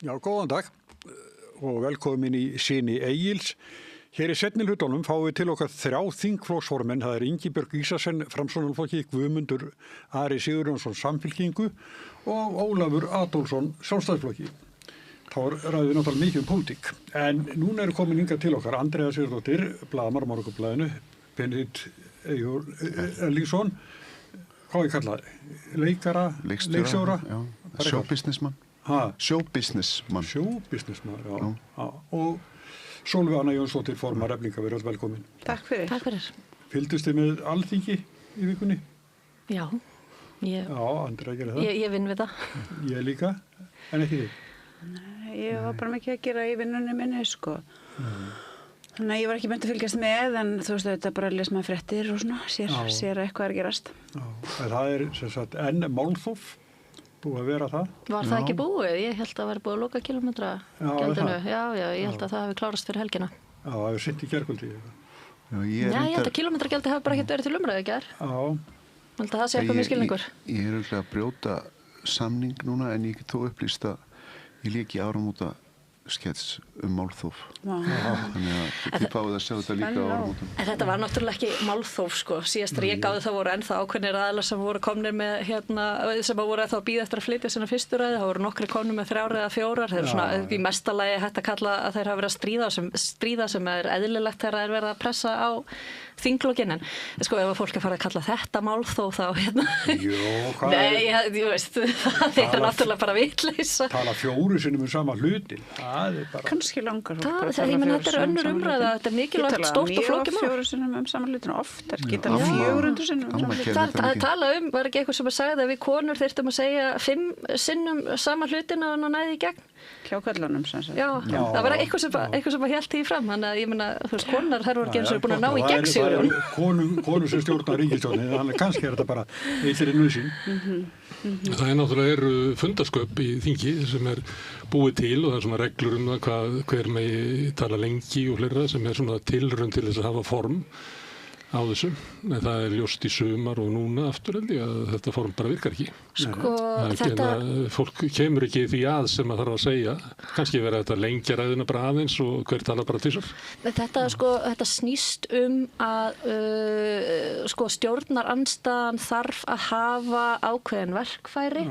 Já, góðan dag og velkomin í Syni Egils. Hér í seinni hlutunum fáum við til okkar 3 þingflokksformenn. Það Ingibjörg Isaksen, Framsóknarflokki, Guðmundur Ari Sigurjónsson, Samfylkingu og Ólafur Adolfsson, Sjálfstæðisflokki. Þá ræðum við náttúrulega mikið pólitík. En núna komin hingað til okkar Andrea Sigurðardóttir, blaðamaður á Morgunblaðinu, Benedikt Erlingsson, hvað ég kalla það? Leikara, leikstjóra? Já, showbusinessman. Showbusinessman, já. Og Sólveig Anna Jónsdóttir, formaður Eflingar, velkomin. Takk fyrir. Takk fyrir. Fylgdust þið með Alþingi í vikunni? Já. Já, Andrea gerir það. Ég vinn við það. Ég líka, en ekki þið? Nei, ég var bara mikið að gera í vinnunni minni, sko. Þannig að ég var ekki meint að fylgjast með, en þú veist, þetta bara að lesa með fréttir og svona, sér að eitthvað að gerast. Já, það sem sagt enn málþóf. Búið að vera það. Var það ekki búið? Ég held að það væri búið að loka kilometra gjaldinu. Já, ég held að það hefði klárast fyrir helgina. Já, það hefur sitt í gærkvöldi. Ég held að kilometragjaldi hefði bara ekkert verið til umræðu í gær. Já. Ég held að það sé eitthvað misskilningur. Ég örugglega að brjóta samning núna, en ég get þó upplýst að ég lék í áramóta skets málþóf. Þannig að þið fáið að sjá þetta líka á áramótum. En þetta var náttúrulega ekki málþóf, sko. Síðast ég gáði það voru ennþá ákveðnir aðilar sem voru komnir með, sem voru þá að bíða eftir að flytja sinna fyrstu ræði. Það voru nokkri komnir með 3 eða 4. Þeir eru svona í mesta lagi hægt að kalla að þeir hafa verið að stríða sem eðlilegt þegar þeir verið að pressa á þinglokkin. En sko, ef fólk fara að kalla þetta málþóf þá Nei, ég veist, það er náttúrulega bara vitleysa. Tala 4 sinnum sama hlutin. Kannski langar þetta er önnur umræða, þetta er mikilvægt stórt og flókið mál. 4 sinnum sama hlutinu, oft geta 400 sinnum sama hlutinu. Það tala var ekki eitthvað sem að sagði að við konur þyrftum að segja 5 sinnum sama hlutinu og næði í gegn. Hjá köllunum sem sagt. Já, það var eitthvað sem hélt því fram, þannig að ég meina, þú veist, konar þær voru ekki eins og búin að ná í gegn Sigurjón. Konur sem stjórnar ríkisstjórninni, þannig kannski þetta bara eitthvað nauðsyn. Það náttúrulega fundarsköp í þingi sem búið til og það er svona reglur það hver megi tala lengi og fleira sem svona tilraun til þess að hafa form á þessu, en það ljóst í sumar og núna aftur held ég að þetta form bara virkar ekki. Sko, fólk kemur ekki því að sem að þarf að segja, kannski vera þetta lengja ræðina bara aðeins og hver tala bara tvisvar. Þetta snýst að stjórnarandstaðan þarf að hafa ákveðin verkfæri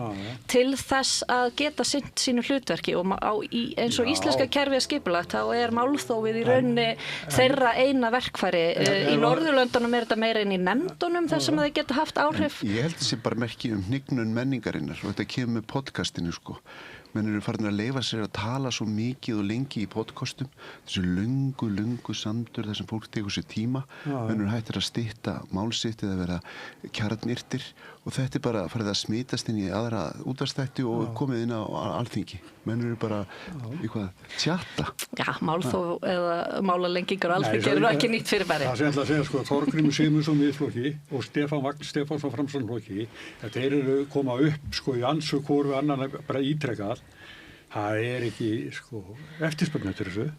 til þess að geta sinnt sínu hlutverki og eins og íslenska kerfið er skipulagt, þá er málþófið í rauninni þeirra eina verkfæri. Í Norðurlöndunum er þetta meira inn í nefndunum þar sem þeir geta haft áhrif. Ég held þessi bara merki hnignun menningarinnar og þetta kemur með podcastinu, sko. Menn eru farin að leyfa sér að tala svo mikið og lengi í podcastum, þessu lungu samdur þar sem fólk tekur sér tíma. Menn eru hættir að stytta málsitt eða vera kjarnyrtir og þetta er bara farið að smitast inn í aðra útvarpsþætti og komið inn á Alþingi. Menn eru bara tjatta. Já, málþóf eða málalengingar á Alþingi eru ekki nýtt fyrirbæri. Það sem ég ætla að segja, sko, Þorgrímur Sigmundsson Miðflokki og Stefán Vagn Stefánsson Framsóknarflokki, þeir eru koma upp, sko, í andsvör hvor við annan bara ítrekað. Það er ekki, sko, eftirspurn eftir þessu.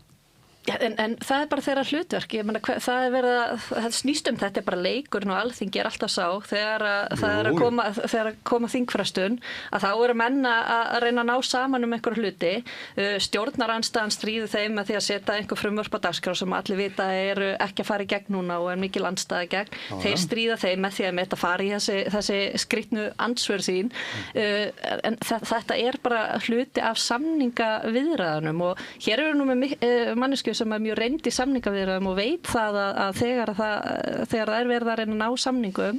Já, en það er bara þeirra hlutverk. Ég meina, það snýst þetta er bara leikurinn og Alþingi er alltaf sá þegar að koma þingfrestun að þá eru menn að reyna að ná saman einhver hluti. Stjórnarandstaðan stríði þeim með því að setja einhver frumvörp á dagskrá sem allir vita eru ekki að fara í gegn núna og er mikil andstaða gegn. Þeir stríða þeim með því að þetta fari í þessi skrýtnu andsvör sín. En þetta er bara hluti af samningaviðræðunum og hér eru nú með manneskju sem er mjög reynd í samningaviðræðum og veit það að þegar það er verið að reyna að ná samningum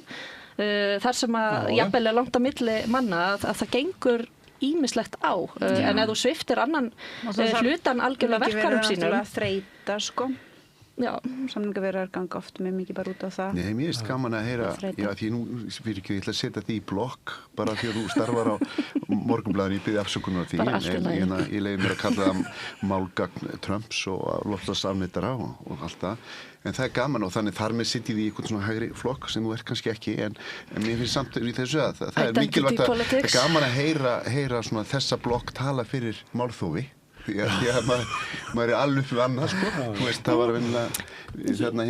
þar sem að jafnvel er langt á milli manna að það gengur ýmislegt á. En ef þú sviptir annan hlutan algjörlega verkfærum sínum. Það er þreyta, sko. Já, samningaviðræður ganga oft með mikið bara út á það. Nei, mér finnst gaman að heyra, því nú fyrir ekki, ég ætla að setja því í blokk bara því að þú starfar á Morgunblaðinu, ég byrði afsökunar á því, en ég leiði mér að kalla það málgagn Trumps og loftslagsafneitara og allt það. En það er gaman og þannig þar með sitt í því einhvern svona hægri flokk sem þú er kannski ekki, en mér finnst samt í þessu að það er mikilvægt að það er gaman að heyra svona þessa blokk tala fyrir málþófi. því að maður alveg upp við annað, sko. Þú veist, það var venjulega, þarna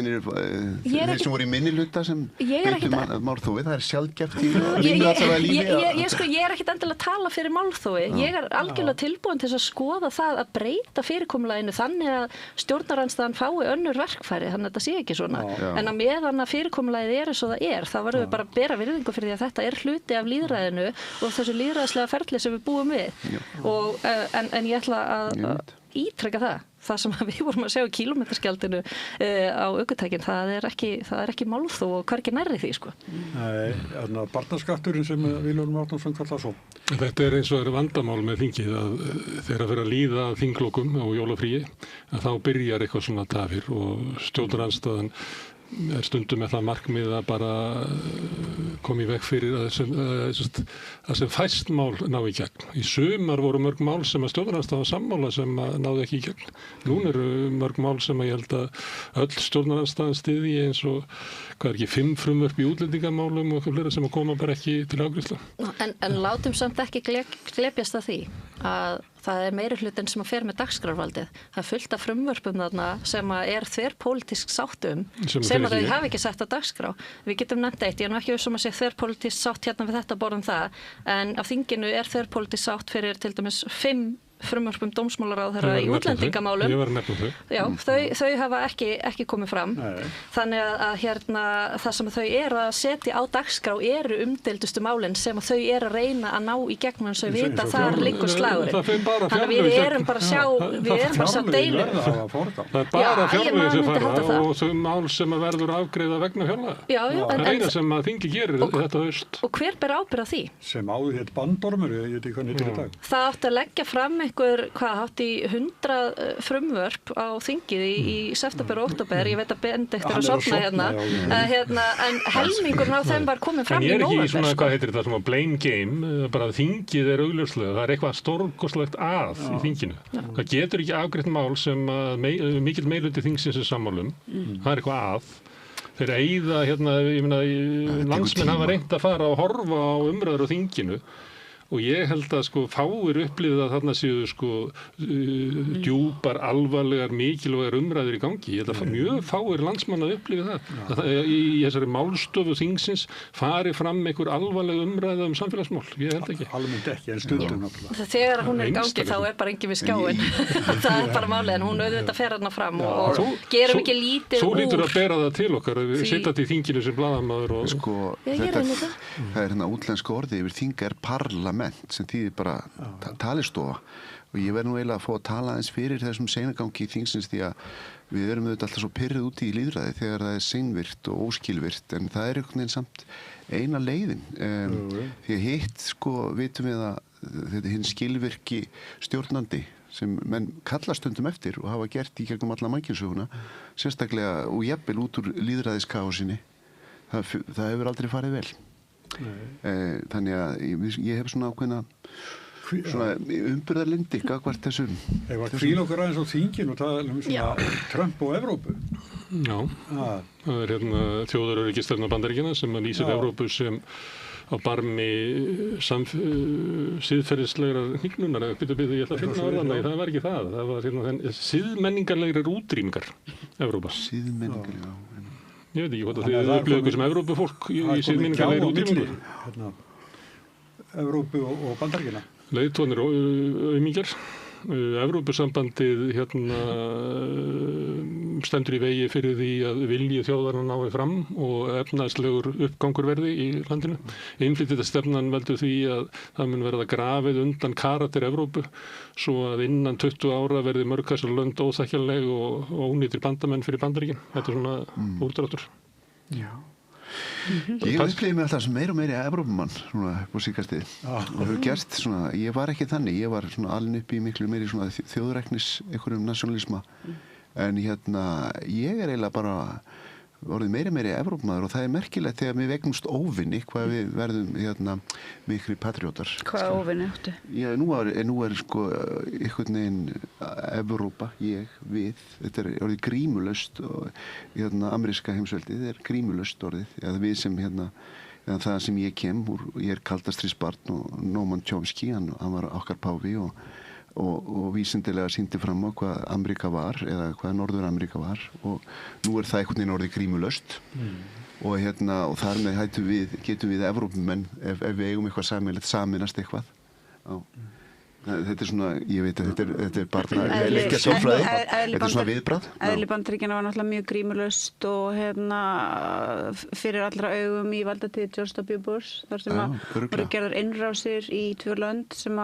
þeir sem voru í minnihluta sem veitum málþófi, það sjaldgæft í mínu alltaf lífi. Ég ekkert endilega að tala fyrir málþófi. Ég algjörlega tilbúin til að skoða það að breyta fyrirkomulaginu þannig að stjórnarandstaðan fái önnur verkfæri, þannig að þetta sé ekki svona. En að meðan að fyrirkomulagið er eins og það er, þá verðum við bara að bera virðingu fyrir því að þetta er hluti af lýðræðinu og þessu lýðræðislega ferli sem við búum við. En ég ætla að ítreka það sem við vorum að sjá í kílómetraskjaldinu á ökutækin, það er ekki málþóf og hvergi nærri því, sko. Nei, barnaskatturinn sem Vilhjálmur Árnason kallar svo. Þetta er eins og vandamál með þingið að þegar fyrir að líða þinglokum á jólafríi, að þá byrjar eitthvað svona tafir og stjórnarandstaðan er stundum með það markmið að bara koma í veg fyrir að sem fæst mál ná í gegn. Í sumar voru mörg mál sem að stjórnarandstaðan sammála sem að náðu ekki í gegn. Núna eru mörg mál sem að ég held að öll stjórnarandstaðan styðji eins og hvað er ekki 5 frumvörp í útlendingamálum og eitthvað fleira sem að koma bara ekki til afgreiðslu. En látum samt ekki glepjast að því að það er meiri hlutin sem að fer með dagskrárvaldið. Það er fullt af frumvörpum þarna sem að er þverpólitísk sátt sem að þau hafi ekki sett á dagskrá. Við getum nefnt eitt, ég er nú ekki að sé þverpólitísk sátt hérna við þetta borðum það, en af þinginu er þverpólitísk sátt fyrir til dæmis 5 frumvörpum dómsmálaráðherra í útlendingamálum. Ég var að nefna þau. Já, þau hafa ekki komið fram. Nei. Þannig að það sem þau eru að setja á dagskrá eru umdeildustu málin sem þau eru að reyna að ná í gegnum eins og við vita þar liggur slagurinn. Þannig að við erum bara að sjá deilur. Það er bara fjárlögin sem fara og þau mál sem að verður afgreiða vegna fjárlaga. Það er eina sem að þingi gerir þetta haust. Og hver ber ábyrgð á því? Sem áður hétt bandormur, ég veit ekki hvað heitir í dag. Það átti að leggja fram hátt í 100 frumvörp á þingið í september og október, ég veit að Benedikt er að sofna hérna, en helmingurinn á þeim var komin fram í nóvember. En ég er ekki svona, hvað heitir þetta, svona blame game, bara þingið er augljóslega, það er eitthvað stórkostlegt að í þinginu. Það getur ekki afgreitt mál sem mikill meirihluti þingsins er sammálum, það er eitthvað að. Þeir eyða, ég meina, landsmenn hafa reynt að fara og horfa á umræður á þinginu. Og ég held að fáir upplifið að þarna séu djúpar, alvarlegar, mikilvægar umræður í gangi. Ég held að mjög fáir landsmanna upplifið það. Í þessari málstofu þingsins fari fram einhver alvarleg umræða samfélagsmál. Ég held ekki. Almennt ekki, en stundum náttúrulega. Þegar hún er í gangi þá er bara engin við skjáin. Það er bara málið, en hún auðvitað fer hana fram og gerum ekki lítið úr. Þú lítur að bera það til okkar, við sitjum í þinginu sem blaðamaður og... Það er útlenska orðið yfir þing er parlament sem þýðir bara talistofa og ég verð nú eiginlega að fá að tala eins fyrir þessum seinagangi í þingsins því að við erum auðvitað alltaf svo pirrið úti í lýðræði þegar það er seinvirt og óskilvirt en það er einhvern veginn samt eina leiðin því að hitt vitum við að þetta er hinn skilvirki stjórnandi sem menn kalla stundum eftir og hafa gert í gegnum alla mannkynssöguna sérstaklega og jafnvel út úr lýðræðiskaosinni það hefur aldrei farið vel. Þannig að ég hef svona ákveðna umburðarlyndi gagvart þessum. Ef að hvíla okkur aðeins á þingin og tala um svona Trump og Evrópu. Já, það er þjóðaröryggisstefna Bandaríkjanna sem að lýsir Evrópu sem á barmi siðferðislegrar hnignunar ég ætla að finna orðana, það var ekki það var siðmenningarlegrar útrýmingar Evrópa. Siðmenningarlegrar, já. Ég veit ekki hvað þið upplifðu eitthvað sem Evrópufólk í siðmenningarlegri útrýmingu. Evrópu og Bandaríkjanna. Leiðtónir aumingjar. Evrópusambandið stendur í vegi fyrir því að vilji þjóðarinnar nái fram og efnahagslegur uppgangur verði í landinu. Innflytjendastefnan veldur því að það mun verða grafið undan karakter Evrópu svo að innan 20 ára verði mörg þessar lönd óþekkjanleg og ónýtir bandamenn fyrir Bandaríkin. Þetta er svona úrdráttur. Já. Ég upplifði mig alltaf sem meira og meiri Evrópumann svona upp á síkastið og hefur gert svona, ég var ekki þannig, ég var svona alin upp í miklu meiri svona þjóðræknis einhverjum nationalisma en ég er eiginlega bara orðið meiri Evrópumaður og það er merkilegt þegar við vegnumst óvinni hvað við verðum miklu patriótar. Hvað óvinni áttu? Já, nú er einhvern veginn Evrópa, við, þetta er orðið grímulaust og ameríska heimsveldið er grímulaust orðið, eða við sem það sem ég kem úr, ég er kaldastríðsbarn og Noam Chomsky, hann var okkar páfi og og vísindilega sýndi fram á hvað Ameríka var eða hvað Norður Ameríka var og nú það einhvern veginn orðið grímulaust og og þar með getum við Evrópumenn ef við eigum eitthvað sameiginlegt saminast eitthvað. Já. Þetta svona, ég veit að þetta bara leikja sálfræði, þetta svona viðbragð. Eðli Bandaríkjanna var náttúrulega mjög grímulaust og fyrir allra augum í valdatíð George W. Bush þar sem voru gerðar innrásir í 2 lönd sem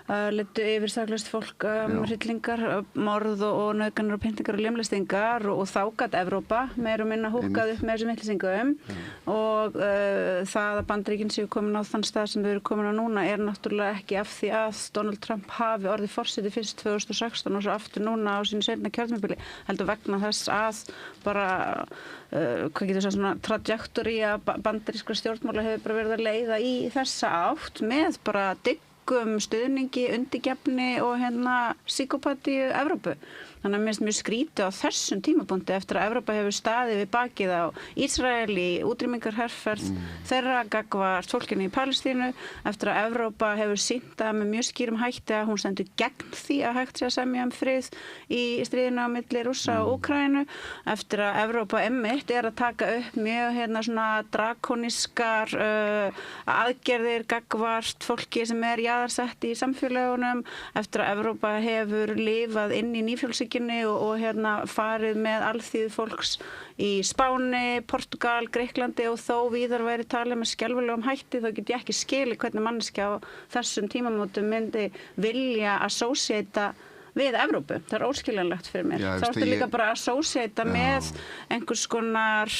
leiddu yfir saklaust fólk hryllingar, morð og nauðganir og pyntingar og limlestingar og þá gat Evrópa meira og minna húkkað upp með þessum hryllingsingum og það að Bandaríkin séu komin á þann stað sem þau eru komin á núna náttúrulega ekki af því að Donald Trump hafi orðið forseti fyrst 2016 og svo aftur núna á sínu seinna kjörtímabili heldur vegna þess að bara hvað getur svona trajectory að bandarískra stjórnmála hefur bara verið að leiða í þessa átt með bara stuðningi, undirgefni og psykopatíu Evrópu. Þannig að mér finnst mjög skrítið á þessum tímapunkti eftir að Evrópa hefur staðið við bakið á Ísrael í útrýmingarherferð þeirra gagnvart fólkinu í Palestínu, eftir að Evrópa hefur sýnt það með mjög skýrum hætti að hún stendur gegn því að hægt sé að semja frið í stríðinu á milli Rússa og Úkraínu, eftir að Evrópa einmitt að taka upp mjög svona drakónískar aðgerðir gagnvart fólki sem jaðarsett í samfélagunum, eftir að Evrópa hefur lifað inn í nýfrjálshyggju og farið með alþýðu fólks í Spáni, Portugal, Greiklandi og þó víðar væri talið með skelfilegum hætti þá get ég ekki skilið hvernig manneskja á þessum tímamótum myndi vilja associata við Evrópu. Það óskiljanlegt fyrir mér. Þá ertu líka bara að associata með einhvers konar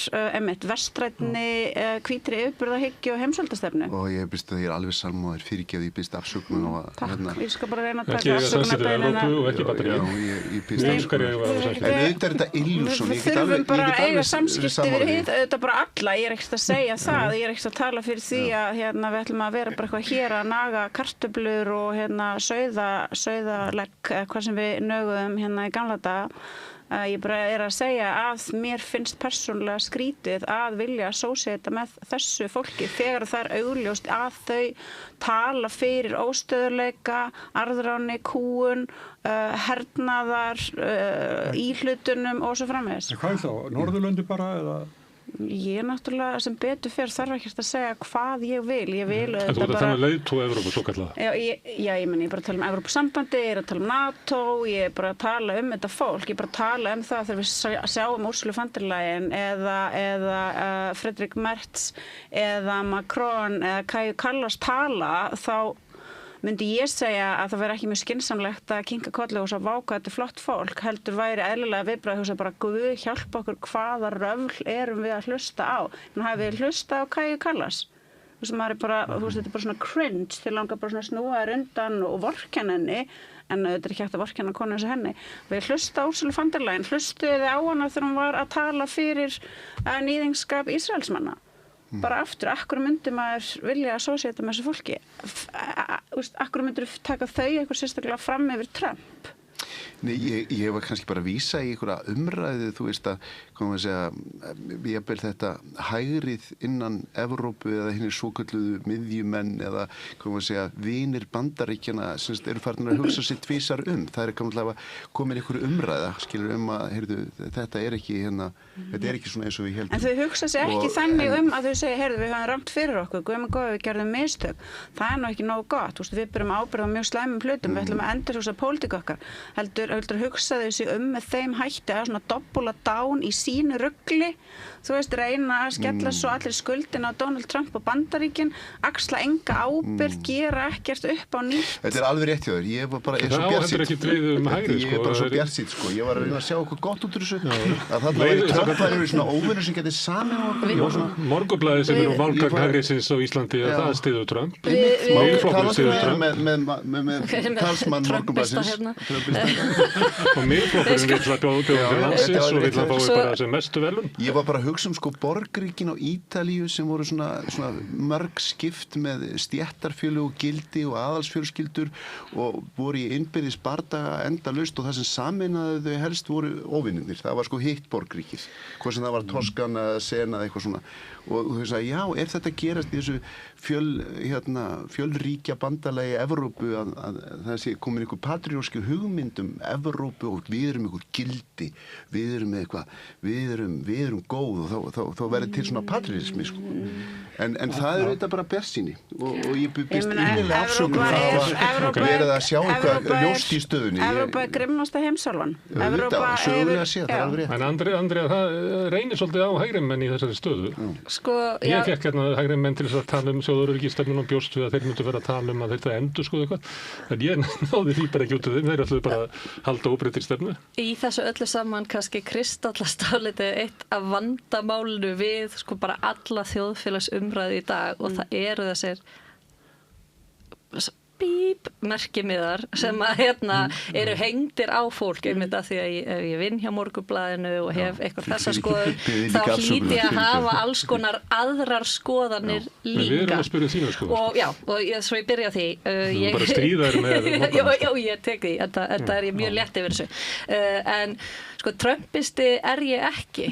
vestrænni hvítri yfirburðahyggju og heimsvaldastefnu. Og ég býst að ég alveg sammáður fyrirgefði, ég býst afsökun og Takk, ég skal bara reyna að taka afsökunarbeiðina. Og ekki Bandaríkin. Ég býst afsökun. En auðvitað er þetta illusjón. Við þurfum bara að eiga samskipti við auðvitað bara alla. Ég ekkert að segja það. Ég ekkert að tala fyrir því að við ætlum að vera bara eitthvað hér að naga kartöflur og sauðalegg sem við nöguðum í gamla daga. Ég bara að segja að mér finnst persónulega skrítið að vilja associata með þessu fólki þegar það augljóst að þau tala fyrir óstöðuleika, arðráni, kúgun, hernaðar, íhlutunum og svo framvegis. Hvað þá? Norðurlöndi bara eða? Ég náttúrulega sem betur fer þarf ekkert að segja hvað ég vil. Ég vil þú ert að tala um leiðtoga Evrópu svo kallað? Já, ég er bara að tala um Evrópusambandi, ég er að tala um NATO, ég er bara að tala um þetta fólk, ég er bara að tala um það þegar við sjáum Ursulu von der Leyen eða Friedrich Merz eða Macron eða Kaja Kallas tala þá myndi ég segja að það væri ekki mjög skynsamlegt að kinka kolli og svo váka þetta flott fólk, heldur væri eðlilega viðbragð hugsa bara Guð hjálpa okkur hvaða röfl erum við að hlusta á. Nú hafið við hlusta á Kaja Kallas. Maður er bara, þetta er bara svona cringe til langar bara svona snúa þér undan og vorkenna henni, en þetta er ekki hægt að vorkenna konu eins og henni. Við hlusta á Ursulu von der Leyen, hlustuði á hana þegar hún var að tala fyrir níðingskap Ísraelsmanna. Bara aftur, akkur myndi maður vilja associata með þessu fólki? Akkur myndir taka þau eitthvað sérstaklega fram yfir Trump? Nei, ég var kannski bara að vísa í einhverja umræðu, þú veist að, komum við að segja, ég ber þetta hægrið innan Evrópu eða hinnir svokölluðu miðjumenn eða, komum við að segja, vinir Bandaríkjanna sem eru farin að hugsa sér tvisar Það er kannski komin einhverju umræða, skilur að, heyrðu, þetta er ekki þetta er ekki svona eins og við heldum. En þau hugsa sér ekki þannig að þau segja, heyrðu, við höfum rangt fyrir okkur, við gerðum mistök. Það er nú ekki nógu gott, við berum ábyrgð á mjög slæmum hlutum, við ætlum að endurhugsa pólitík okkar. Heldur hugsa þau sig með þeim hætti að svona doppula dán í sínu rugli, reyna að skella svo allir skuldina á Donald Trump og Bandaríkin, axla enga ábyrgð, gera ekkert upp á nýtt. Þetta er alveg rétt hjá þér, ég var bara svo bjartsýtt. Ég er bara svo bjartsýtt, ég var að reyna að sjá okkur gott út úr þessu, að þarna væri Trump væri svona óvinur sem getur samin á okkur. Morgunblaðið sem eru málgagn hægriðsins á Íslandi, það styður Trump. Miðflokkurinn styður Trump. Með talsmann Morgunblaðsins. Og Miðflokkurinn vill að bjóða til landsins og vill að fái bara sem mestu velun. Ég var bara að hugsa Borgríkin á Ítalíu sem voru svona mörg skipt með stéttarfélög og gildi og aðalsfjölskyldur og voru í innbyrðis bardaga endalaust og það sem sameinaði þau helst voru óvinnirnir. Það var hitt Borgríkið. Hvað sem það var Toskana, Sena, eitthvað svona. og þú veist að já, þetta gerast í þessu fjölríkja bandalagi Evrópu að það sé komin einhver patriótski hugmyndum Evrópu og við erum einhver gildi, við erum eitthvað, við erum góð og þá verður til svona patriótismi sko. En það þetta bara bersýni og ég byrst innilega afsökunar það verið að sjá eitthvað ljóst í stöðunni. Evrópa er grimmasta heimsálfan. Sögulega sé það alveg rétt. En Andrea, það reynir svolítið á hægrimenn í þessari stöðu. Sko, ég fekk hérna hægrimenn til þess að tala þjóðaröryggisstefnuna og bjóst við að þeir myndu vera að tala að þetta endurskoða eitthvað. En ég náði því bara ekki út af þeim, þeir ætluðu bara að halda óbreyttri stefnu. Í þessu öllu saman kannski kristallast álitið eitt af vandamálinu við sko bara alla þjóðfélagsumræðu í dag og það eru þessir merkimiðar sem að eru hengdir á fólk einmitt að því að ég vinn hjá Morgunblaðinu og hef eitthvað þessa skoðun þá hlýti að hafa alls konar aðrar skoðanir líka. Við erum að spyrja þínu skoðan. Svo ég byrja á því. Þú bara stríðar með Já, ég tek því. Þetta er ég mjög létt yfir þessu. En sko, trumpisti er ég ekki.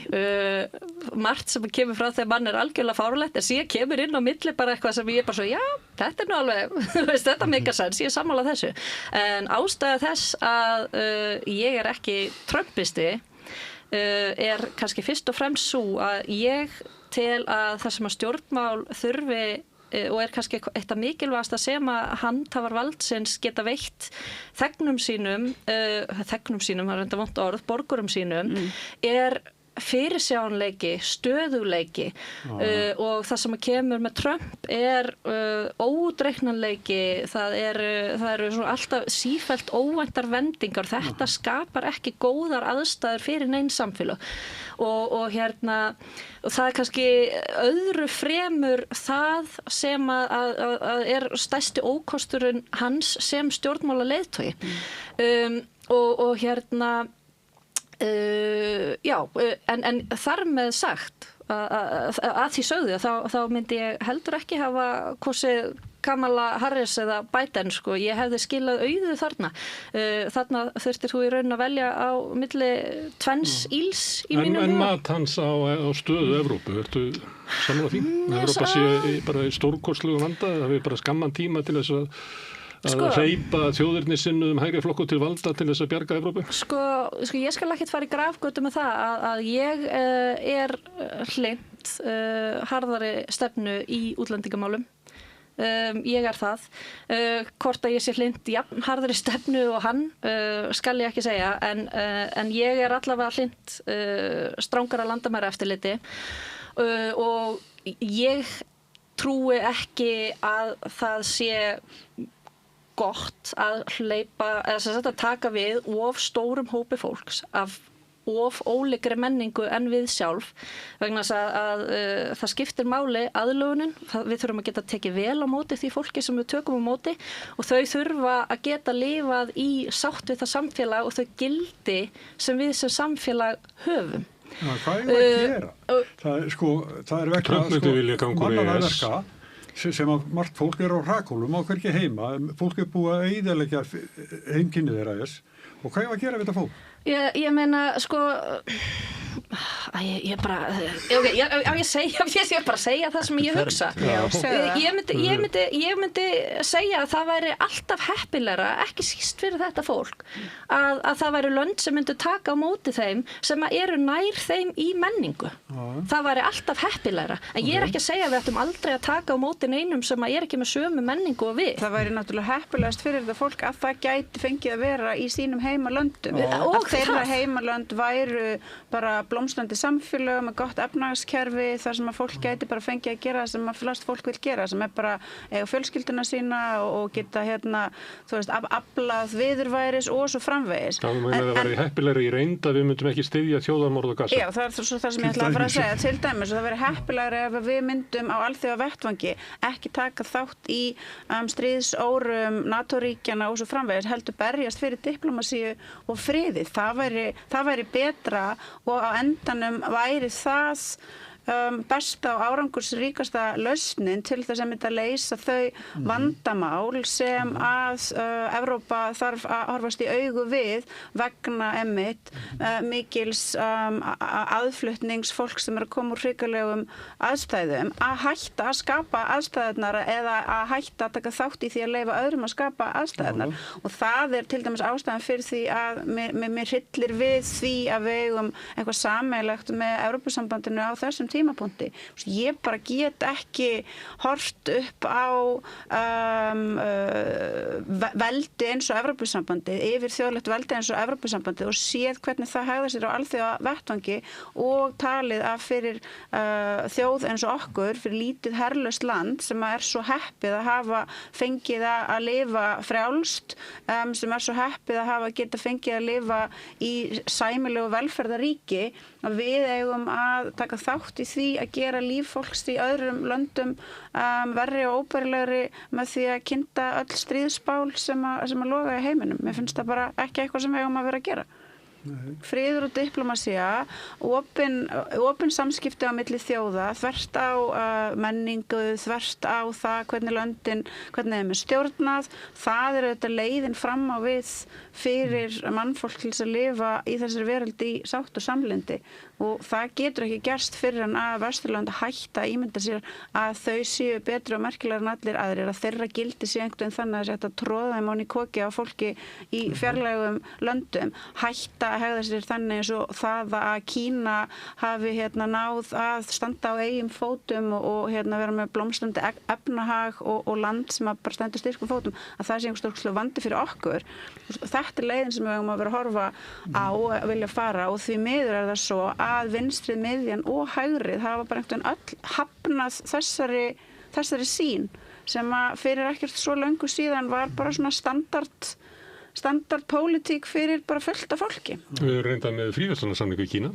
Margt sem kemur frá þegar mann er algjörlega fáránlegt en síðan kemur inn á milli bara eitthvað sem ég bara svo, já, þetta er nú alveg, þetta meikar sens, ég er sammála þessu. En ástæða þess að ég er ekki trumpisti er kannski fyrst og fremst svo að ég tel að það sem að stjórnmál þurfi og er kannski eitt af mikilvægasta sem að handhafar valdsins geta veitt þegnum sínum, það er enda vont orð, borgurum sínum, er fyrirsjáanleiki, stöðuleiki og það sem kemur með Trump er óútreiknanleiki, það eru alltaf sífellt óvæntar vendingar, þetta skapar ekki góðar aðstæður fyrir nein samfélag og það er kannski öðru fremur það sem að er stærsti ókosturinn hans sem stjórnmála leiðtogi en þar með sagt að því sögðu þá myndi ég heldur ekki hafa kosið Kamala Harris eða Biden sko, ég hefði skilað auðu þarna þurftir þú í raun að velja á milli tvenns íls í mínum huga. En mat hans á stöðu Evrópu, ertu sammála því? Evrópa sé bara í stórkostlegu vanda, það er bara skamman tíma til þess að hleypa þjóðirni sinnu hægri flokku til valda til þess að bjarga Evrópu? Sko ég skal ekkert fara í grafgötu með það að ég er hlynnt harðari stefnu í útlendingamálum. Ég er það. Hvort að ég sé hlynnt jafn harðari stefnu og hann skal ég ekki segja en ég er allavega hlynnt strangara landamæraeftirliti og ég trúi ekki að það sé gott að hleypa eða að taka við of stórum hópi fólks af of ólíkri menningu en við sjálf vegna þess að það skiptir máli aðlögunin, við þurfum að geta tekið vel á móti því fólki sem við tökum á móti og þau þurfa að geta lifað í sátt við það samfélag og þau gildi sem við sem samfélag höfum. Hvað er að gera? Það er vegna mannanverka sem að margt fólk er á hrakólum á hverki heima, fólk er búið að eyðileggja heimkynni þeirra og hvað er að gera við þetta fólk? Ég meina, sko ég bara ég bara segja það sem ég hugsa ég myndi segja að það væri alltaf heppilegra, ekki síst fyrir þetta fólk að það væri lönd sem myndi taka á móti þeim sem eru nær þeim í menningu það væri alltaf heppilegra en ég er ekki að segja að við ættum aldrei að taka á móti neinum sem er ekki með sömu menningu og við. Það væri náttúrulega heppilegast fyrir þetta fólk að það gæti fengið að vera í sínum heimalöndum og þeirra heimalönd væru bara blómstrandi samfélag með gott efnahagskerfi þar sem að fólk gæti bara fengið að gera sem að flest fólk vil gera sem er bara eiga fjölskylduna sína og geta þú veist, aflað viðurværis og svo framvegis. Það væri heppilegri í reynd að við myndum ekki styðja þjóðarmorð og Gaza. Já, það er svo það sem ég ætla að fara að segja til dæmis og það væri heppilegri ef við myndum á alþjóða vettvangi ekki taka þátt í stríðsórum NATO-ríkjana og svo framvegis heldur berjast fyrir diplomasíu og friði. Það væri betra og á endanum væri það besta og árangursríkasta lausnin til þess að leysa þau vandamál sem að Evrópa þarf að horfast í augu við vegna mikils aðflutnings fólks sem að koma úr hrikalegum aðstæðum, að hætta að skapa aðstæðurnar eða að hætta að taka þátt í því að leyfa öðrum að skapa aðstæðurnar. Og það til dæmis ástæðan fyrir því að mér hryllir við því að við eigum eitthvað sameiginlegt með Evrópusambandinu á þessum tímapunkti. Ég bara get ekki hort upp á veldi eins og Evrópusambandið, yfir þjóðlegt veldi eins og Evrópusambandið og séð hvernig það hegðar sér á alþjóða vettvangi og talið að fyrir þjóð eins og okkur, fyrir lítið herlaust land sem er svo heppið að hafa fengið að lifa frjálst, sem er svo heppið að hafa geta fengið að lifa í sæmilegu velferðaríki, að við eigum að taka þátt í því að gera líf fólks í öðrum löndum verri og óbærilegri með því að kynda öll stríðsbál sem að loga í heiminum. Mér finnst það bara ekki eitthvað sem við eigum að vera að gera. Friður og diplomasía, opin samskipti á milli þjóða, þvert á menningu, þvert á það hvernig þeim er stjórnað, það þetta leiðin fram á við fyrir mannfólk til þess að lifa í þessari veröld í sátt og samlyndi, og það getur ekki gerst fyrir en að Vesturlönd hætta að ímynda sér að þau séu betri og merkilegar en allir aðrir, að þeirra gildi sé einhvern veginn þannig að þetta tróða þeim onni koki á fólki í fjarlægum löndum, hætta að hegða sér þannig eins og það að Kína hafi náð að standa á eigin fótum og vera með blómstrandi efnahag og land sem að bara stendur styrkum fótum, að það sé einhver stórkostlegur vandi fyrir okkur. Þetta leiðin sem við eigum að vera að horfa á að vilja fara, og því miður það svo að vinstrið, miðjan og hægrið hafa bara einhvern veginn öll hafnað þessari sýn sem að fyrir ekkert svo löngu síðan var bara svona standard pólitík fyrir bara fullt af fólki. Við erum reyndað með fríverslunarsamningu í Kína.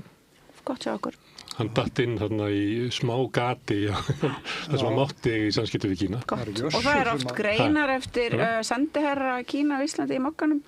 Gott hjá okkur. Hann datt inn þarna í smá gati þar sem hann mátti í samskipti við Kína. Gott. Og það oft greinar eftir sendiherra Kína á Íslandi í Mokkanum.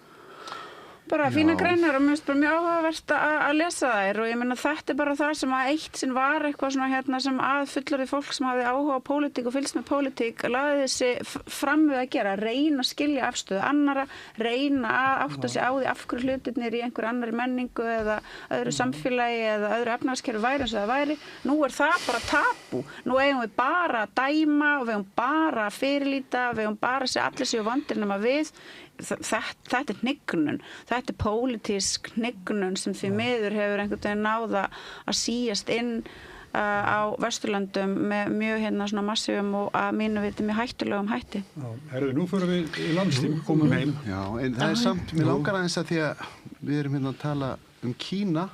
Bara fína greinar og mér finnst bara mjög áhugavert að lesa þær, og ég meina þetta bara það sem að eitt sinn var eitthvað svona sem að fullorðið fólk sem hafði áhuga á pólitík og fylgst með pólitík lagði þessi fram við að gera, reyna að skilja afstöðu annara, reyna að átta sig á því af hverju hlutirnir í einhver annari menningu eða öðru samfélagi eða öðru efnahagskerfi væri eins og það væri. Nú það bara tabú. Nú eigum við bara að dæma og við eigum bara að fyrirlíta, við eigum bara að segja allir séu vondir nema við. Þetta hnignun, þetta pólitísk hnignun sem því miður hefur einhvern veginn náða að síast inn á Vesturlöndum með mjög svona massífum og að mínu viti mjög hættulegum hætti. Herðu, nú fyrir við í landsting, komum heim. Já, en það samt, mér langar aðeins að því að við erum að tala Kína,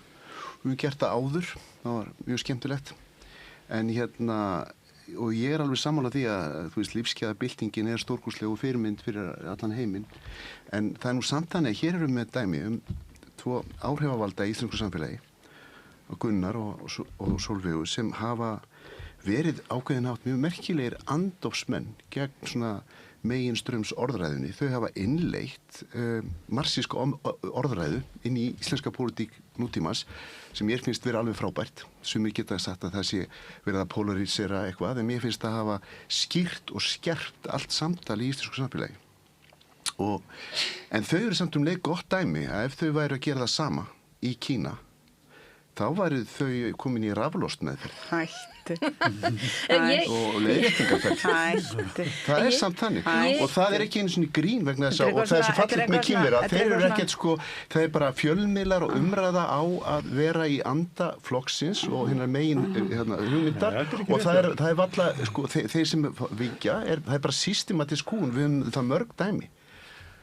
við höfum gert það áður, það var mjög skemmtilegt, en og ég alveg sammála því að lífsgæðabyltingin stórkostleg fyrirmynd fyrir allan heiminn, en það nú samt þannig að hér erum við dæmi tvo áhrifavalda í íslensku samfélagi, Gunnar og Sólveigu, sem hafa verið ákveðin hátt mjög merkilegir andofsmenn gegn svona meginströms orðræðunni. Þau hafa innleitt marxíska orðræðu inn í íslenska pólitík nútímans sem ég finnst vera alveg frábært. Sumir geta sagt að það sé verið að polarisera eitthvað, en mér finnst það hafa skýrt og skerpt allt samtal í íslensku samfélagi. En þau eru samt leið gott dæmi að ef þau væru að gera það sama í Kína, þá væru þau komin í raflostmeðferð. Hætti. Og leiðréttingarferð. Það samt þannig. Og það ekki einu svona grín vegna þess að, og það svo fallegt með Kínverja, þeir eru ekkert það bara fjölmiðlar og umræða á að vera í anda flokksins og hinnar megin hugmyndar, og það valla, þeir sem vikja, það bara systematísk hún, við höfum það mörg dæmi.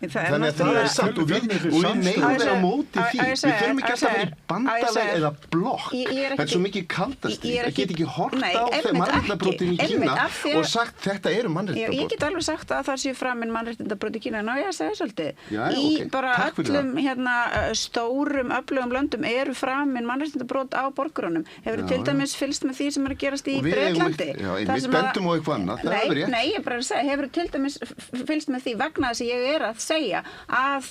Þannig að það samt og við megum vera á móti því. Við þurfum ekki alltaf að vera í bandalag eða blokk. Það svo mikið kaldast því. Það get ekki hort á þeim mannréttindabrotin í Kína og sagt þetta eru mannréttindabrot. Ég get alveg sagt að það séu framin mannréttindabrot í Kína, en ég að segja svolítið. Í bara öllum stórum, öflugum löndum eru framin mannréttindabrot á borgurunum. Hefur til dæmis fylgst með því sem að gerast í Bretlandi. Við bendum á eitthvað annað. Nei, ég bara að segja, hefur til dæmis fylgst með því vegna þess að ég að segja að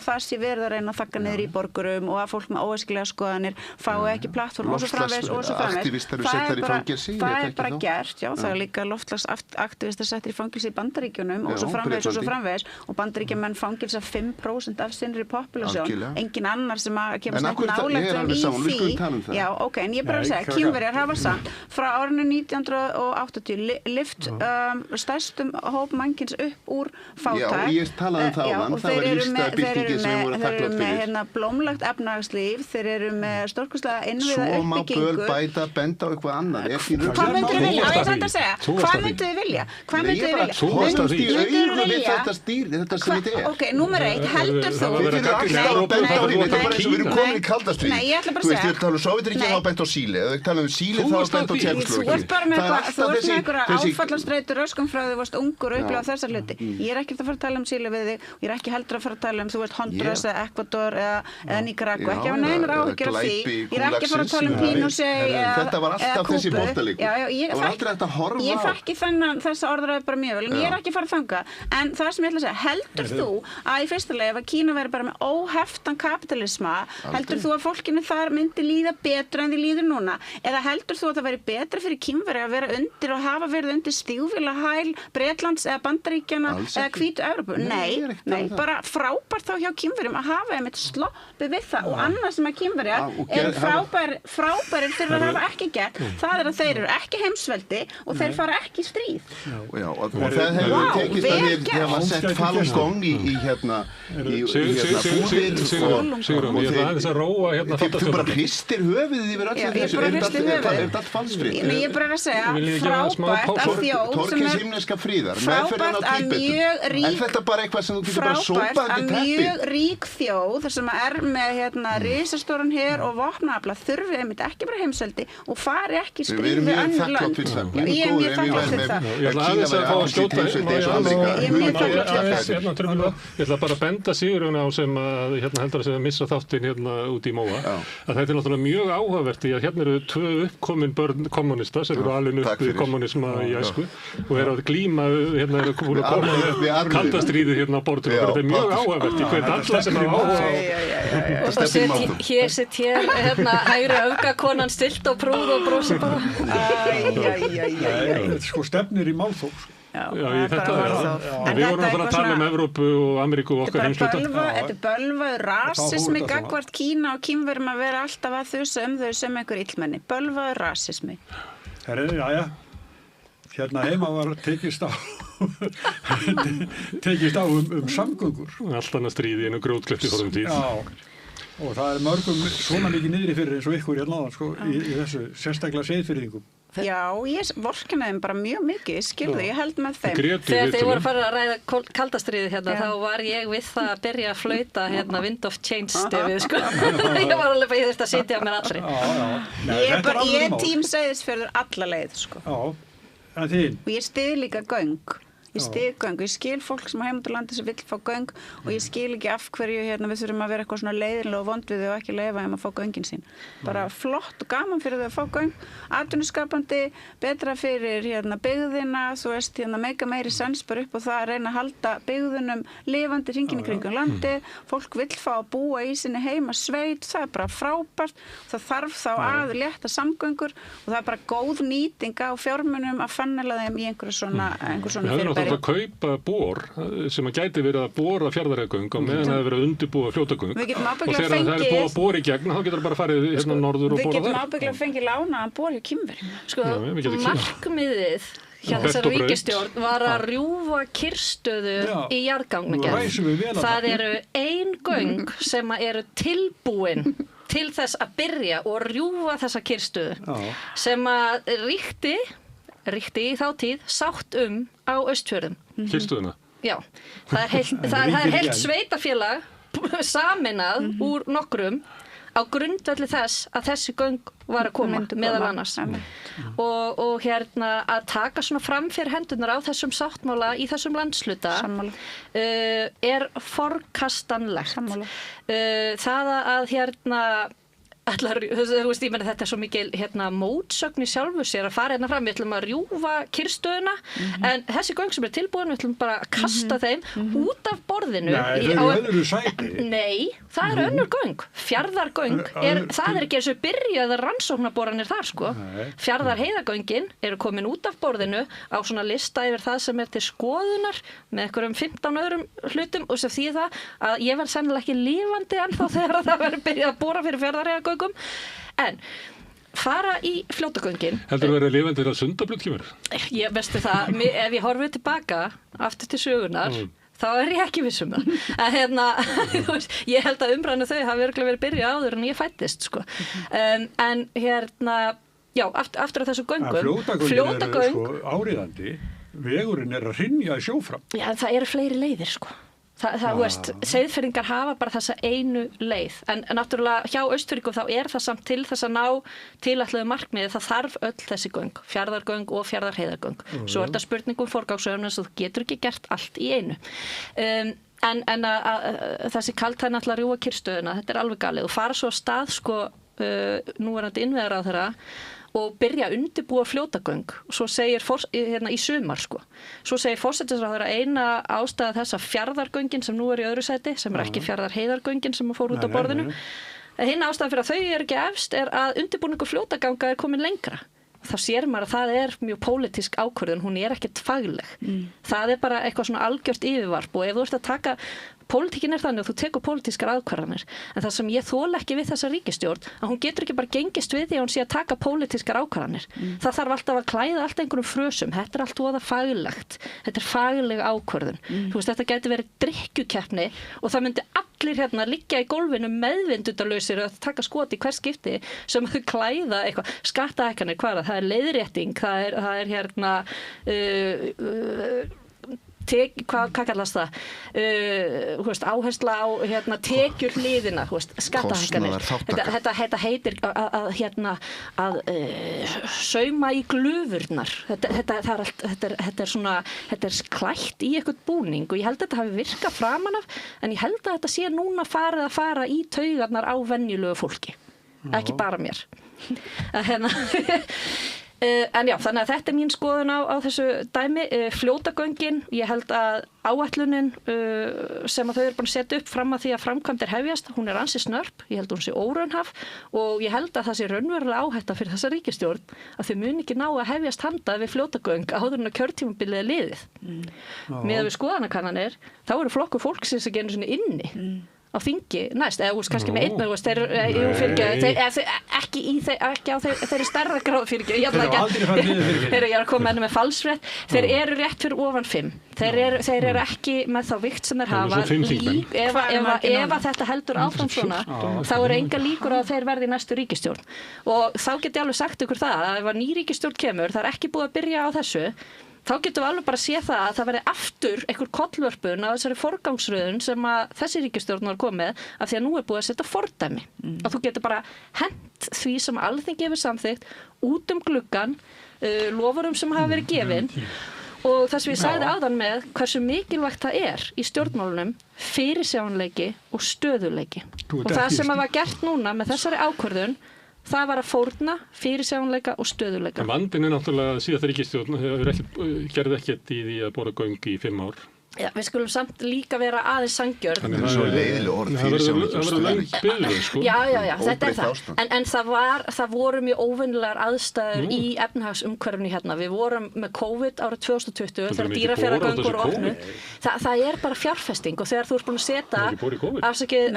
það sé verið að reyna að þagga niður í borgurum og að fólk með óæskilega skoðanir fái ekki plattform og svo framvegis. Aktivistar eru settar í fangelsi. Það er bara gert, já, það er líka loftslagsaktivistar settir í fangelsi í Bandaríkjunum og svo framvegis og Bandaríkjamenn fangelsa 5% af sinnri populasjón, engin annar sem að kemast ekki nálægt í því. Já, ok, en ég bara að segja, Kínverjar hafa samt frá árinu 1980 lyft stærstum hóp mannkyns upp úr fátækt. Já, og ég talaði það áðan, það var lífstæða byltingin sem við vorum að þakklátt fyrir. Þeir eru með blómlegt efnahagslíf, þeir eru með stórkostlega innviða uppbyggingu. Svo má böl bæta, benda á eitthvað annað. Hvað myndir þið vilja? Það er þetta að segja. Hvað myndir þið vilja? Hvað myndir þið vilja? Hóstast í augu við þetta stýr, þetta sem þetta er. Ok, númer 1, heldur þú? Við erum komin í kaldastríð. Nei, ég ætla bara að segja. Við tala um Sovétríkin þá bent á Síle, eða við tala um Síle þá bent á Tékkóslóvakíu. Þú ert bara með einhverja áfallastreitur röskum frá því þú varst ungur og upplifað þessar hluti. Ég er ekki að fara að tala um Síle við þig og ég er ekki heldur að fara að tala um þú veist Honduras eða Ecuador eða Nicaragua, ekki hafa neinar áhyggjur af því. Ég er ekki að fara að tala um Pinochet eða Kúbu. Ég þekki þessa orðræðu bara mjög vel en ég er ekki að fara að þanga. En það sem ég ætla að segja, heldur þú að í fyrsta lagi ef að Kína veri bara með óheftan kapitalisma, heldur þú að fólkinu þar myndi líða betur en því líður núna? Eða heldur þú að það veri betra fyrir Kínverja að vera undir og hafa verið undir stígvélahæl Bretlands eða Bandaríkjanna eða hvítu Evrópu? Nei, bara frábært þá hjá Kínverjum að hafa einmitt sloppið við það og annað sem að Kínverjar eru frábærir fyrir að hafa ekki gert, það að þeir eru ekki heimsveldi og þeir fara ekki í stríð. Já, og það hefur tekist að þeir hafa sett Falun Gong í Sigrún, ég ætla aðeins að róa hérna þú bara hristir höfuðið yfir öllu þessu, er þetta allt falsfritt? Ég er bara að segja, frábært að þjóð Torkins himneska fríðar, meðferðin á Tíbetum, er þetta bara eitthvað sem þú getur bara sópað undir teppið? Mjög rík þjóð sem er með risastóran her og vopnaafla þurfi einmitt ekki bara heimseldi og fari ekki stríð við önnur lönd. Ég er mjög þakklát fyrir það. Ég ætla aðeins að fá að skjóta ég ætla bara að benda Sigrún á sem heldur að segja að missa þáttinn út í Móa að þetta er náttúrulega mjög áhugavert í að hérna eru 2 uppkomin börn kommunista sem eru alin upp við kommunisma í æsku og eru að glíma eru búin að koma með kaldastríðið á borðinu og þetta er mjög áhugavert í hvern alla sem hafa áhuga og hér sitt hægri öfgakonan stilt og prúð og brosir bara sko stefnir í málþóf. Já, þetta við vorum að tala um Evrópu og Ameríku og okkar heimsluta. Þetta er bölvaður rasismi gagnvart Kína og Kínverjum að vera alltaf að þusa þau sem einhver illmenni. Bölvaður rasismi. Jæja, hérna heima var tekist á samgöngur. Allt annað stríði einu grjótkleppt í forðum tíð. Já, og það er mörgum svona mikið niðri fyrir eins og ykkur hérna sko, í þessu sérstaklega Seyðfirðingum. Já, ég vorkennaði þeim bara mjög mikið, skilðu, ég held með þeim. Þegar þeir voru að fara að ræða kaldastriðið þá var ég við það að byrja að flauta Wind of Change stefið, sko. Ég var alveg bara, ég þurfti að sitja á mér allri. Ég er tím Seyðisfjörður alla leið, sko. Já, en þín? Og ég styð líka göng. Ég styð göng og ég skil fólk sem á heimaturlandi sem vill fá göng og ég skil ekki af hverju við þurfum að vera eitthvað svona leiðinlega og vond við þau og ekki leyfa þeim að fá göngin sín. Bara flott og gaman fyrir þau að fá göng, atvinnuskapandi, betra fyrir byggðina, þú veist, mega meiri sens bara upp á það að reyna að halda byggðunum lifandi hringinn í kringum landið, fólk vill fá að búa í sinni heima sveit, það er bara frábært, það þarf þá að létta samgöngur og það er bara góð nýting á fjármunum að fannela þeim í einhver svona fyrirbæri. að kaupa bor sem að gæti verið að bora Fjarðareyjagöng og meðan það hefur verið að undirbúa Fljótagöng og þegar það er búið að bora í gegn þá getur það bara farið norður og bora það. Við getum ábyggilega fengið lánaðan bor hjá Kínverjum. Sko, markmiðið hjá þessari ríkisstjórn var að rjúfa kyrrstöðu í jarðgangagerð. Það eru 1 göng sem eru tilbúin til þess að byrja og rjúfa þessa kyrrstöðu sem að ríkti í þá tíð sátt á Austfjörðum. Kyrrstöðuna? Já, það er heilt sveitafélag sameinað úr nokkrum á grundvelli þess að þessi göng var að koma meðal annars og að taka svona fram fyrir hendurnar á þessum sáttmála í þessum landshluta er forkastanlegt. Það að þetta er svo mikil mótsögn í sjálfu sér að fara fram, við ætlum að rjúfa kyrrstöðuna en þessi göng sem er tilbúin, við ætlum bara að kasta þeim út af borðinu. Nei, þau eru öðru sæti. Nei, það er önnur göng. Fjarðargöng, það er ekki eins og byrjaði rannsóknarboranir þar sko. Fjarðarheiðargöngin eru komin út af borðinu á svona lista yfir það sem er til skoðunar með einhverjum 15 öðrum hlutum og sem þýðir það að ég verð sennilega ekki lifandi ennþá þegar það verður byrjað að bora fyrir Fjarðarheiðargöngum. En fara í fljótagöngin. Heldur verið lifandi þegar Sundabraut kemur? Ég veistu það, ef ég horfi tilbaka aftur til sögunar þá er ég ekki viss það. Ég held að umræðinu þau hafi örgulega verið byrjað áður en ég fættist sko. En já, aftur að þessu göngum. Fljótagöngin eru áríðandi, vegurinn er að hrynja í sjófram. Já, en það eru fleiri leiðir sko. Seyðfirðingar hafa bara þessa einu leið en náttúrulega hjá Austfirðingum þá er það samt til þess að ná tilætluðu markmiði, það þarf öll þessi göng, Fjarðargöng og Fjarðarheiðargöng. Svo er þetta spurningum forgangsröðun en þú getur ekki gert allt í einu. En þessi kaltæðin ætla að rjúfa kyrrstöðuna, þetta er alveg galið og fara svo að stað sko, núverandi innviðaráðherra og byrja að undirbúa fljótagöng og svo segir í sumar sko. Svo segir forsætisráðherra eina ástæða þess að Fjarðargöngin sem nú er í öðru sæti, sem er ekki Fjarðarheiðargöngin sem fór út á borðinu. Hinn ástæða fyrir að þau er ekki efst er að undirbúningur fljótaganga er komin lengra. Þá sér maður að það er mjög pólitísk ákvörðun, hún er ekkert fagleg. Það er bara eitthvað svona algjört yfirvarp og ef þú ert að taka pólitíkin er þannig að þú tekur pólitískar ákvarðanir en það sem ég þoli ekki við þessa ríkisstjórn að hún getur ekki bara gengist við því að hún sé að taka pólitískar ákvarðanir. Það þarf alltaf að klæða allt einhverjum frösum, þetta er allt voða faglegt, þetta er fagleg ákvörðun. Þú veist, þetta gæti verið drykkjukeppni og það myndi allir liggja í gólfinu meðvindundalausir að taka skot í hvers skipti sem þau klæða eitthvað, skattahækkanir, hvað það er leiðrétting, það er hvað kallast það áhersla á tekjur hliðina skattahækkanir þetta heitir að sauma í glufurnar þetta er klætt í eitthvað búning og ég held að þetta hafi virkað framan af en ég held að þetta sé núna farið að fara í taugarnar á venjulegu fólki ekki bara mér en já, þannig að þetta er mín skoðun á þessu dæmi. Fljótagöngin, ég held að áætlunin sem að þau eru búin að setja upp fram að því að framkvæmdir hefjast, hún er ansi snörp, ég held að hún sé óraunhæf og ég held að það sé raunverulega áhætta fyrir þessa ríkisstjórn að þau muni ekki ná að hefjast handa við fljótagöng áður en að kjörtímabilið er liðið. Miðað við skoðanakannanir, þá eru flokkur fólksins ekki einu sinni inni. Á þingi næst, eða kannski með einn ekki á þeirri stærra gráð fyrir ég er að koma enn með falsfrétt þeir eru rétt fyrir ofan 5 þeir eru ekki með þá vikt sem þeir hafa ef að þetta heldur áfram svona þá eru enga líkur að þeir verði næstu ríkisstjórn og þá get ég alveg sagt ykkur það að ef að ný ríkisstjórn kemur það er ekki búið að byrja á þessu þá getum við alveg bara að sé það að það verði aftur einhver kollvörpun á þessari forgangsröðun sem að þessi ríkisstjórn var komið af því að nú er búið að setja fordæmi. Að þú getur bara hent því sem Alþingi hefur samþykkt út gluggan, lofurum sem hafa verið gefin og það sem ég sagði áðan með hversu mikilvægt það er í stjórnmálunum fyrirsjáanleiki og stöðuleiki. Og það sem var gert núna með þessari ákvörðun það var að fórna fyrirsjáanleika og stöðuleika. En vandinn er náttúrulega að síðast ríkisstjórn gerði ekkert í því að bora göng í 5 ár. Já, við skulum samt líka vera aðeins sanngjörn. Það er svo leiðileg orð fyrirsjáanleika og stöðuleika. Já, þetta er það. En það voru mjög óvenjulegar aðstæður í efnahagsumhverfinu hérna. Við vorum með COVID árið 2020 þegar Dýrafjarðargöng voru opnuð. Það er bara fjárfesting og þegar þú ert búin að setja afsakið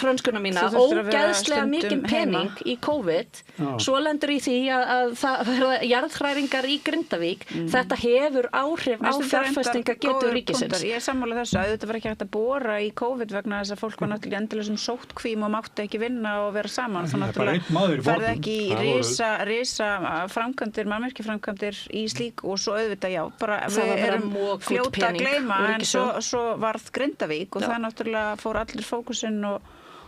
frönskuna mína ógeðslega mikinn pening í COVID svo lendur í því að það verða jarðhræringar í Grindavík. Þetta hefur áhrif á fjárfestingagetu ríkisins. Ég er sammála þessu að þetta var ekki hægt að bora í COVID vegna þess að fólk var náttúrulega endilega sóttkvím og mátti ekki vinna og vera saman. Þannig náttúrulega ferði ekki í risa framkvæmdir, mannvirkjaframkvæmdir í slík og svo auðvitað já, bara við erum fljóta að gleyma en svo varð Grindavík og það náttúrulega fór allir fókusinn og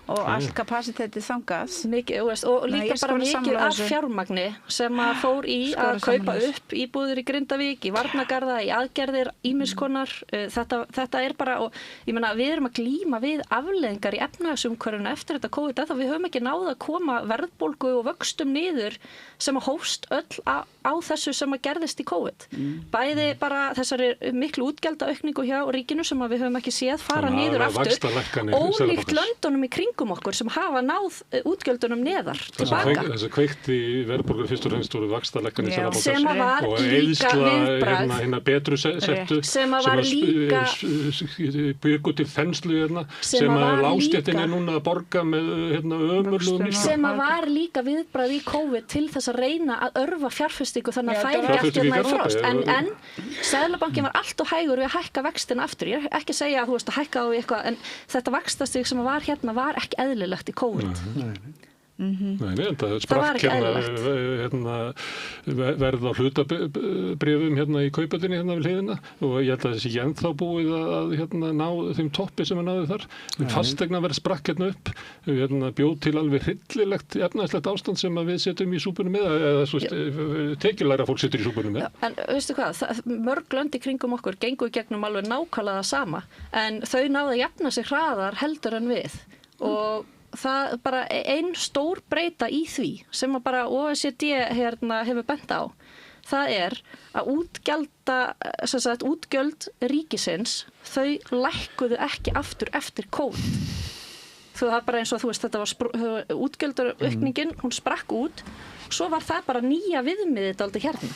og allt kapasitetið þangað. Mikið, og líka bara mikið af fjármagni sem að fór í að kaupa upp íbúðir í Grindavík, í varnargarða, í aðgerðir, ýmiskonar. Þetta bara, og ég meina, við erum að glíma við afleiðingar í efnahagsumhverfinu eftir þetta COVID, þá við höfum ekki náð að koma verðbólgu og vöxtum niður sem að hófst öll á þessu sem að gerðist í COVID. Bæði bara þessari miklu útgjaldaaukningu hjá ríkinu sem að við höfum ekki séð fara niður aftur, ólíkt löndunum í kringum okkur sem hafa náð útgjöldunum neðar tilbaka. Þess að kveikti verðbólgu fyrst og fremst voru vaxtalækkanir sem að var líka viðbragð hérna betru settu sem að var líka byggu til þenslu hérna sem að lágstéttin núna að borga með hérna ömurlegum sem að var líka viðbragð í COVID til þess að reyna að örva fjárfestingu þannig að færi ekki hérna í frost en Seðlabankinn var allt og hægur við að hækka vextina aftur. Ég er ekki að segja að þú veist að hækka á eitthvað en þetta vaxtastig sem var hérna var ekki eðlilegt í COVID. Nei, þetta sprakk hérna verð á hlutabréfum hérna í Kauphöllinni hérna við hliðina og ég held að þessi ekki ennþá búið að hérna ná þeim toppi sem að náðu þar. Fasteignaverð sprakk hérna upp, hérna bjóð til alveg hryllilegt efnahagslegt ástand sem að við setjum í súpunum með eða svo tekjulæra fólk setur í súpunum með. En veistu hvað, mörg lönd í kringum okkur gengu í gegnum alveg nákvæmlega það sama en þau náðu að jafna sig hraðar heldur en við og það bara ein stór breyta í því sem að bara OECD hérna hefur bent á. Það að útgjöld ríkisins, þau lækkuðu ekki aftur eftir COVID. Það er bara eins og þú veist, þetta var útgjöldaukningin, hún sprakk út, svo var það bara nýja viðmiðið dálítið hérna.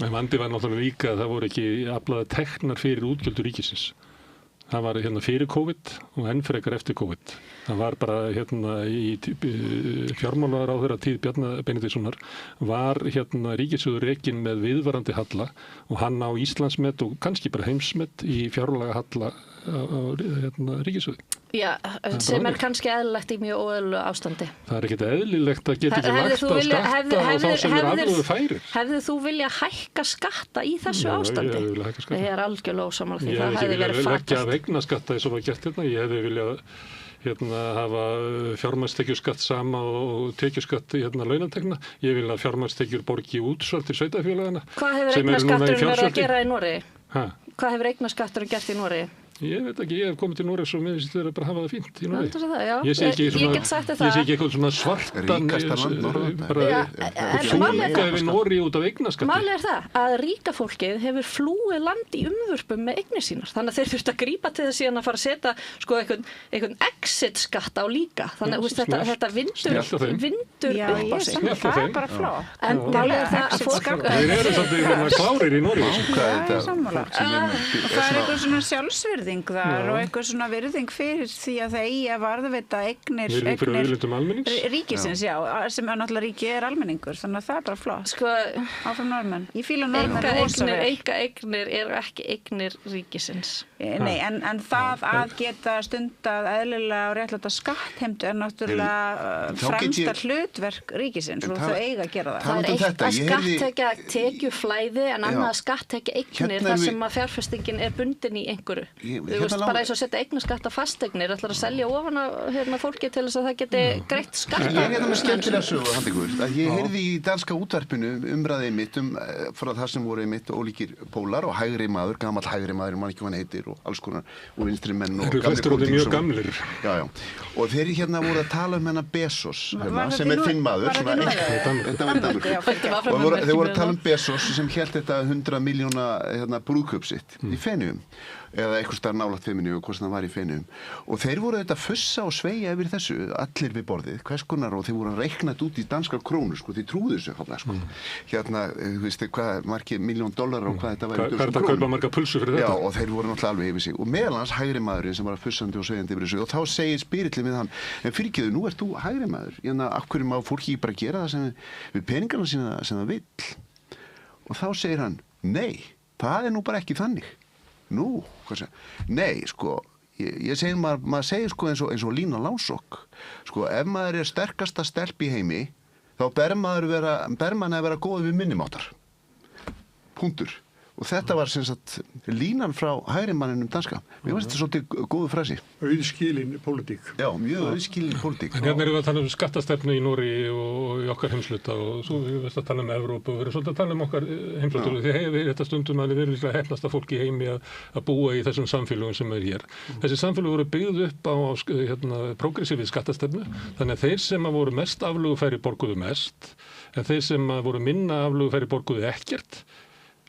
En vandi var náttúrulega líka að það voru ekki aflaða teknar fyrir útgjöldur ríkisins. Það var hérna fyrir COVID og enn frekar eftir COVID. Það var bara hérna í fjármálaráðherra tíð Bjarna Benediktssonar var hérna ríkissjóður rekinn með viðvarandi halla og hann á Íslandsmet og kannski bara heimsmet í fjárlaga halla á hérna ríkissjóði. Já, sem kannski eðlilegt í mjög óeðlilegu ástandi. Það ekkert eðlilegt að geta ekki lagt á skatta og þá sem aflögu færir. Hefðir þú viljað hækka skatta í þessu ástandi? Já, ég hefði viljað hækka skatta. Ég algjörlega ósammála því, það hefði verið fatalegt. Ég hefði ekki viljað leggja skatta eins og var gert hérna. Ég hefði viljað hafa fjármagnstekjuskatt sama og tekjuskatt launatekna. Ég vil að fjármagnstekjur borgi útsvar til sveitarfélagana. Hvað hefur eignarskatturinn verið að gera í Noregi? Hvað hefur eignarskatturinn gert í Noregi? Ég veit ekki, ég hef komið til Noregs og mér finnst þeirra bara hafa það fínt í Noregi. Ég sé ekki eitthvað svona svartan bara þunga yfir Noregi út af eignarskatti. Málið það að ríka fólkið hefur flúið land í umvörpum með eignir sínar. Þannig að þeir þurft að grípa til þess síðan að fara að setja sko einhvern exit skatt á líka. Þannig að þetta vindur upp á sig. Það er bara flott. En málið það að fólk þeir eru svolítið klárir í Noregi. Þar og eitthvað svona virðing fyrir því að það eigi að varðveita eignir ríkisins, já, sem náttúrulega ríki almenningur, þannig að það er bara flott. Sko, áfram Norðmenn. Ég fíla Norðmenn eignir eru ekki eignir ríkisins. Nei, en það að geta stundað eðlilega og réttláta skattheimtu er náttúrulega fremsta hlutverk ríkisins og þau eiga að gera það. Það er eitt að skatttekja tekjuflæði en annað að skatttekja eignir þar sem að fjárfestingin er bundin í einhverju. Þú veist, bara eins og setja eignaskatt á fasteignir, ætlar að selja ofan á fólki til þess að það geti greitt skatt. Ég með skemmtilega sögu, Halldór, að ég heyrði í danska útvarpinu umræðið mitt frá það sem voru mitt ólíkir pólar og hægri maður, gamall hægri maður, mann ekki hvað hann heitir og alls konar, og vinstri menn og gamlir pólitík. Mjög gamlir. Já. Og þeir voru að tala hennar Bezos, sem þinn maður, þetta var Danmörk. Og þeir voru að tala Bezos sem hélt þetta 100 milljóna brúðkaup sitt í Feneyjum. Eða eitthvað starf nálægt Feneyjum og hvort það var í Feneyjum. Og þeir voru auðvitað að fussa og sveigja yfir þessu, allir við borðið, hvers konar, og þeir voru að reikna þetta út í danskar krónur, þeir trúðu þessu hálflega, þú veist, hvað margir $1 million og hvað þetta væri. Hvað er þetta að kaupa marga pulsu fyrir þetta? Já, og þeir voru náttúrulega alveg yfir sig. Og meðal hans hægri maðurinn sem var að fussandi og sveigjandi yfir þessu, og þá segir spirillinn við hann, en fyrirgeðu, nú ert þú hægri maður, af hverju má fólki bara gera það við peningarna sína sem það vill? Og þá segir hann, nei, það nú bara ekki þannig. Nú, hvað segir? Nei, sko, ég segir, maður segir sko eins og Lína Langsokk, sko, ef maður sterkasta stelp í heimi, þá ber mann að vera góð við minnimáttar. Punktur. Og þetta var sem sagt línan frá hægrimanninum danska. Mér finnst þetta svolítið góðu frasi. Auðskilin pólitík. Já, mjög auðskilin pólitík. En hérna erum við að tala um skattastefnu í Nóri og í okkar heimsluta og svo við veist að tala um Evrópu og við erum svolítið að tala um okkar heimsluta. Því hefur þetta stundum að við erum líklega hefnasta fólk í heimi að búa í þessum samfélögum sem er hér. Þessi samfélög voru byggð upp á progressífi skattastefnu, þannig að þeir sem voru mest aflögufæri borguðu mest, en þeir sem voru minna aflögufæri borguðu ekkert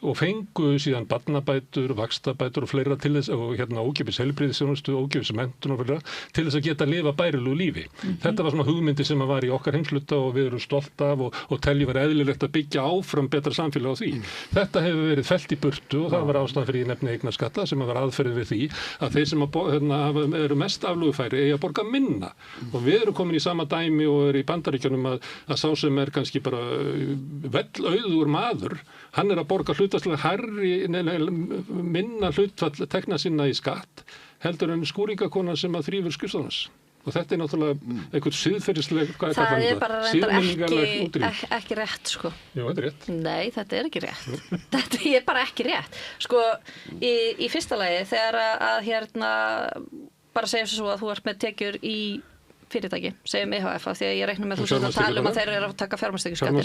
og fengu síðan barnabætur, vaxtabætur og fleira til þess og ókeypis heilbrigðisþjónustu, ókeypis menntun og fleira til þess að geta að lifa bærilegu lífi. Þetta var svona hugmyndi sem var í okkar heimsluta og við erum stolt af og teljum vera eðlilegt að byggja áfram betra samfélag á því. Þetta hefur verið fellt í burtu og það var ástæðan fyrir nefni eignaskatta sem var aðferðið við því að þeir sem eru mest aflögufæri eigi að borga minna. Og við erum komin í sama dæmi og eru í Bandaríkjunum að sá sem er kannski bara vellauður maður, hann er að borga minna hlutfall tekna sinna í skatt heldur en skúringakona sem að þrífur skrifstofans. Og þetta er náttúrulega einhvern siðferðisleg, það er bara reyndar ekki rétt, sko. Jú, þetta er rétt. Nei, þetta er ekki rétt. Þetta er bara ekki rétt. Sko, í fyrsta lagi, þegar að bara segja svo að þú ert með tekjur í fyrirtæki, segjum EHF af því að ég reikna með þú að tala um að þeir eru að taka fjármagnstekjuskattir.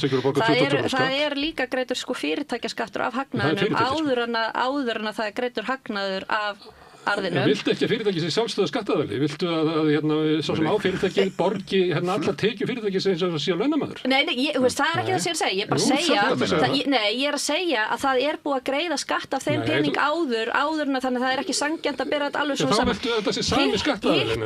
Það er líka greiddur sko fyrirtækjaskattur af hagnaðinum áður en að það er greiddur hagnaður af arðinum. Viltu ekki að fyrirtæki sé sjálfstöðu skattaðali? Viltu að svo sem á fyrirtæki borgi alla tekju fyrirtæki sem sé að launamaður? Nei, það er ekki það sem ég er að segja. Ég er bara ég er að segja að það er búið að greiða skatt af þeim pening áður en þannig að það er ekki sanngjarnt að bera þetta alveg svona saman. Þá viltu að þetta sé sami skattaðalinn,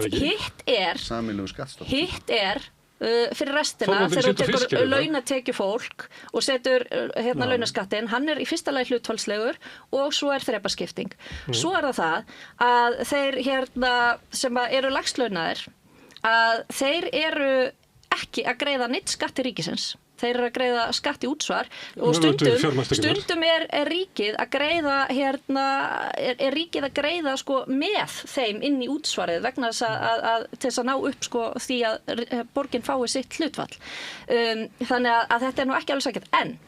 Hitt er fyrir restina þegar þú tekur launatekju fólk og setur launaskattinn, hann er í fyrsta lagi hlutfallslegur og svo er þrepaskipting. Svo er það að þeir sem eru lægstlaunaðir að þeir eru ekki að greiða neitt skatt til ríkisins. Þeir eru að greiða skatt í útsvar og stundum er ríkið að greiða er ríkið að greiða sko með þeim inn í útsvarið vegna þess að til þess að ná upp sko því að borgin fái sitt hlutfall. Þannig að þetta er nú ekki alveg sagt en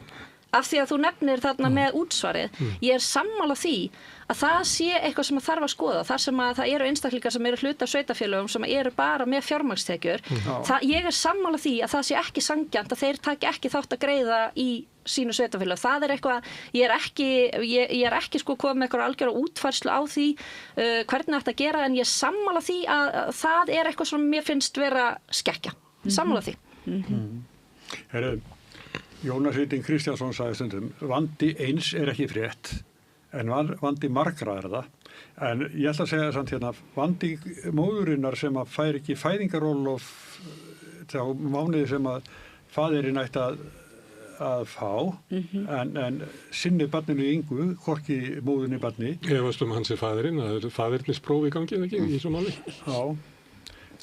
af því að þú nefnir þarna með útsvarið, ég er sammála því að það sé eitthvað sem þarf að skoða, þar sem að það eru einstaklingar sem eru hluti af sveitarfélögum sem eru bara með fjármagnstekjur. Ég er sammála því að það sé ekki sanngjarnt að þeir taki ekki þátt að greiða í sínu sveitarfélög. Það er eitthvað, ég er ekki sko komið með eitthvað algjörða útfærslu á því hvernig þetta gera, en ég er sammála því að það er eitthvað sem mér finnst vera skekkja. Sammála því. Jónas Heiting Kristjánsson sagði stundum, vandi eins er ekki frétt, en vandi margra er það. En ég ætla að segja samt vandi móðurinnar sem að fær ekki fæðingarólof þá mánuði sem að faðirinn ætti að fá, en sinni barninu yngu, hvorki móðunni barni. Ég veist hans er faðirinn, það er faðirnispróf í gangi, ekki, í svo máli. Já.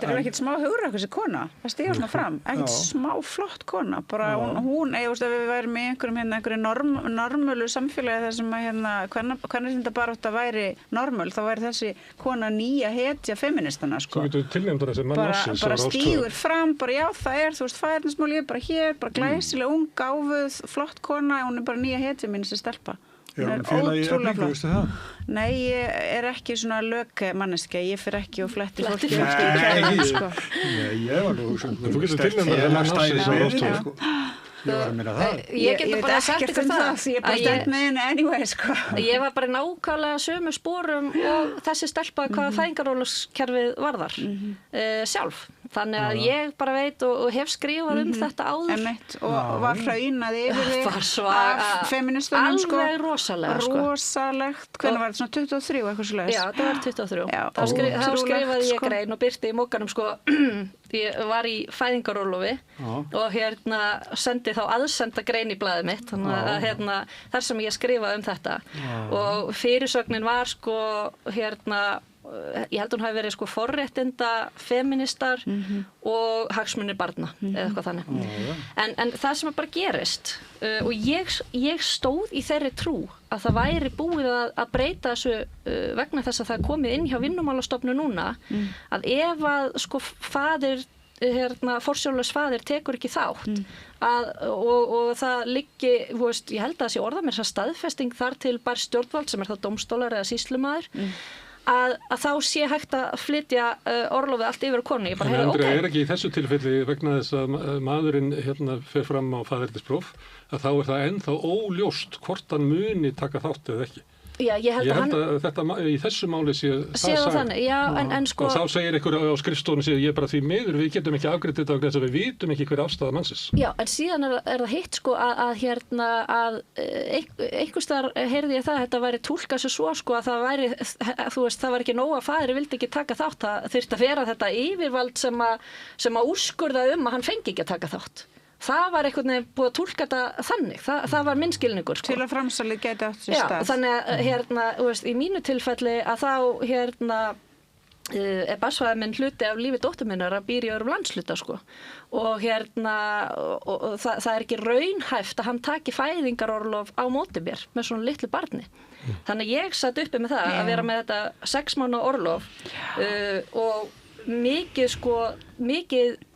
Það er ekkert smá hugur þessi kona, það stígur svona fram, ekkert smá flott kona, bara hún ef við værum í einhverju normölu samfélagi þar sem að hvernig þetta bara átt að væri normöl, þá væri þessi kona nýja hetja feministana, sko. Svo getur tilnefndur þessi mann ársins. Bara stígur fram, bara já það er, þú veist, fæðarnismál, ég er bara hér, bara glæsileg, ung, gáfuð, flott kona, hún er bara nýja hetja mín þessi stelpa. Er hún félagi Eflingu, veistu það? Nei, ég er ekki svona lögmanneskja, ég fer ekki og fletti fólki. Nei, ég var nú þú getur tilnefndar sko. Ég var að minna það. Ég get bara sagt ykkur það. Ég er bara stend með henni anyway, sko. Ég var bara nákvæmlega sömu sporum og þessi stelpa hvaða fæðingarorlofskerfið varðar sjálf. Þannig að ég bara veit og hef skrifað þetta áður. Og var hraunað yfir þig af feministunum, sko. Alveg rosalega, sko. Rosalegt. Hvernig var þetta svona 23 eitthvað svoleiðis? Já, það var 23. Þá skrifaði ég grein og birti í Mogganum, sko. Ég var í fæðingarorlofi og sendi þá aðsenda grein í blaðið mitt. Þannig að þar sem ég skrifaði þetta. Og fyrirsögnin var, sko, ég held hún hafi verið sko forréttinda feministar og hagsmunir barna eða eitthvað þannig. En það sem bara gerist og ég stóð í þeirri trú að það væri búið að breyta þessu vegna þess að það komið inn hjá Vinnumálastofnun núna að ef að sko faðir forsjárlaus faðir tekur ekki þátt og það liggi, ég held að það sé orða mér staðfesting þar til bara stjórnvald sem það dómstólar eða sýslumaður að þá sé hægt að flytja orlofið allt yfir á konu. En Andrea, ekki í þessu tilfelli vegna þess að maðurinn fer fram á faðernispróf að þá það ennþá óljóst hvort hann muni taka þátt eða ekki. Já, ég held að þetta í þessu máli sé það þannig, já, en sko... Og þá segir einhver á skrifstofunni, ég bara því miður, við getum ekki afgreitt þetta vegna þess að við vitum ekki hver afstaða mannsins. Já, en síðan er það hitt sko að einhvers þar heyrði ég það að þetta væri túlkað svo sko að það væri, það var ekki nóg að faðir vildi ekki taka þátt, það þyrfti að vera þetta yfirvald sem að úrskurða að hann fengi ekki að taka þátt. Það var einhvern veginn búið að túlka þetta þannig, það var minn skilningur. Sko. Til að framsalið geti átt sér stað. Já, þannig að í mínu tilfelli að þá barnsfaðir minn hluti af lífi dóttur minnar að býr í öðrum landshluta sko. Og og það er ekki raunhæft að hann taki fæðingarorlof á móti mér með svona litlu barni. Þannig að ég satt uppi með það að vera með þetta 6 mánaða orlof og mikið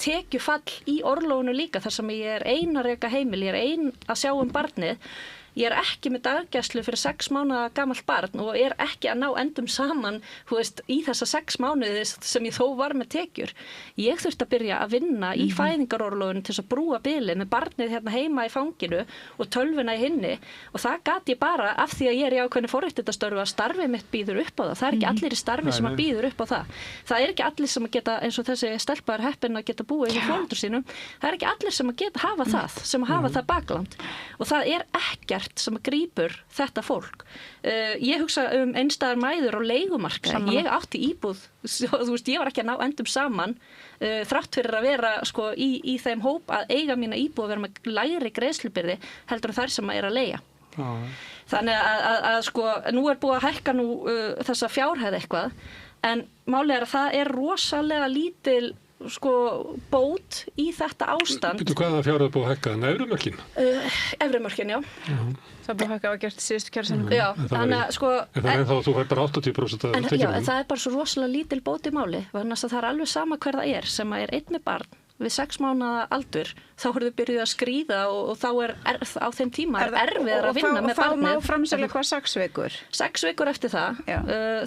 tekjufall í orlofinu líka þar sem ég er ein að reka heimili, ég er ein að sjá barnið. Ég er ekki með daggæslu fyrir 6 mánaða gamalt barn og er ekki að ná endum saman í þessa 6 mánuði sem ég þó var með tekjur. Ég þurfti að byrja að vinna í fæðingarorlofinu til þess að brúa bilið með barnið hérna heima í fanginu og tölvuna í hinni og það gat ég bara af því að ég er í ákveðnu forréttindastörfu að starfið mitt býður upp á það. Það er ekki allir í starfi sem að býður upp á það. Það er ekki allir sem að geta, eins og þessi stelpa er heppin að geta búið í foreldrum sínum, það er ekki allir sem að geta hafa það, sem að hafa það bakland og það er ekkert sem grípur þetta fólk. Ég hugsa einstæðar mæður og leigumarkaði. Ég átti íbúð, ég var ekki að ná endum saman þrátt fyrir að vera sko, í þeim hóp að eiga mína íbúð að vera með lægri greiðslubyrði heldur þær sem er að leigja. Þannig að sko, nú er búið að hækka þessa fjárhæð eitthvað en málið er að það er rosalega lítil sko bót í þetta ástand. Býtu hvaða fjárhæð búið að hækka? Efrimörkin? Efrimörkin, já. Það búið að hækka að gert síðustu kjarasamningu. Já, þannig að sko... En það er ennþá að þú fær bara 80% af tekjum. Já, en það er bara svo rosalega lítil bót í máli. Þannig að það er alveg sama hver það er sem er einn með barn við 6 mánaða aldur, þá eru þau byrjuð að skríða og þá á þeim tíma erfiðar að vinna með barnið. Og þá má framselja hvað 6 vikur? 6 vikur eftir það.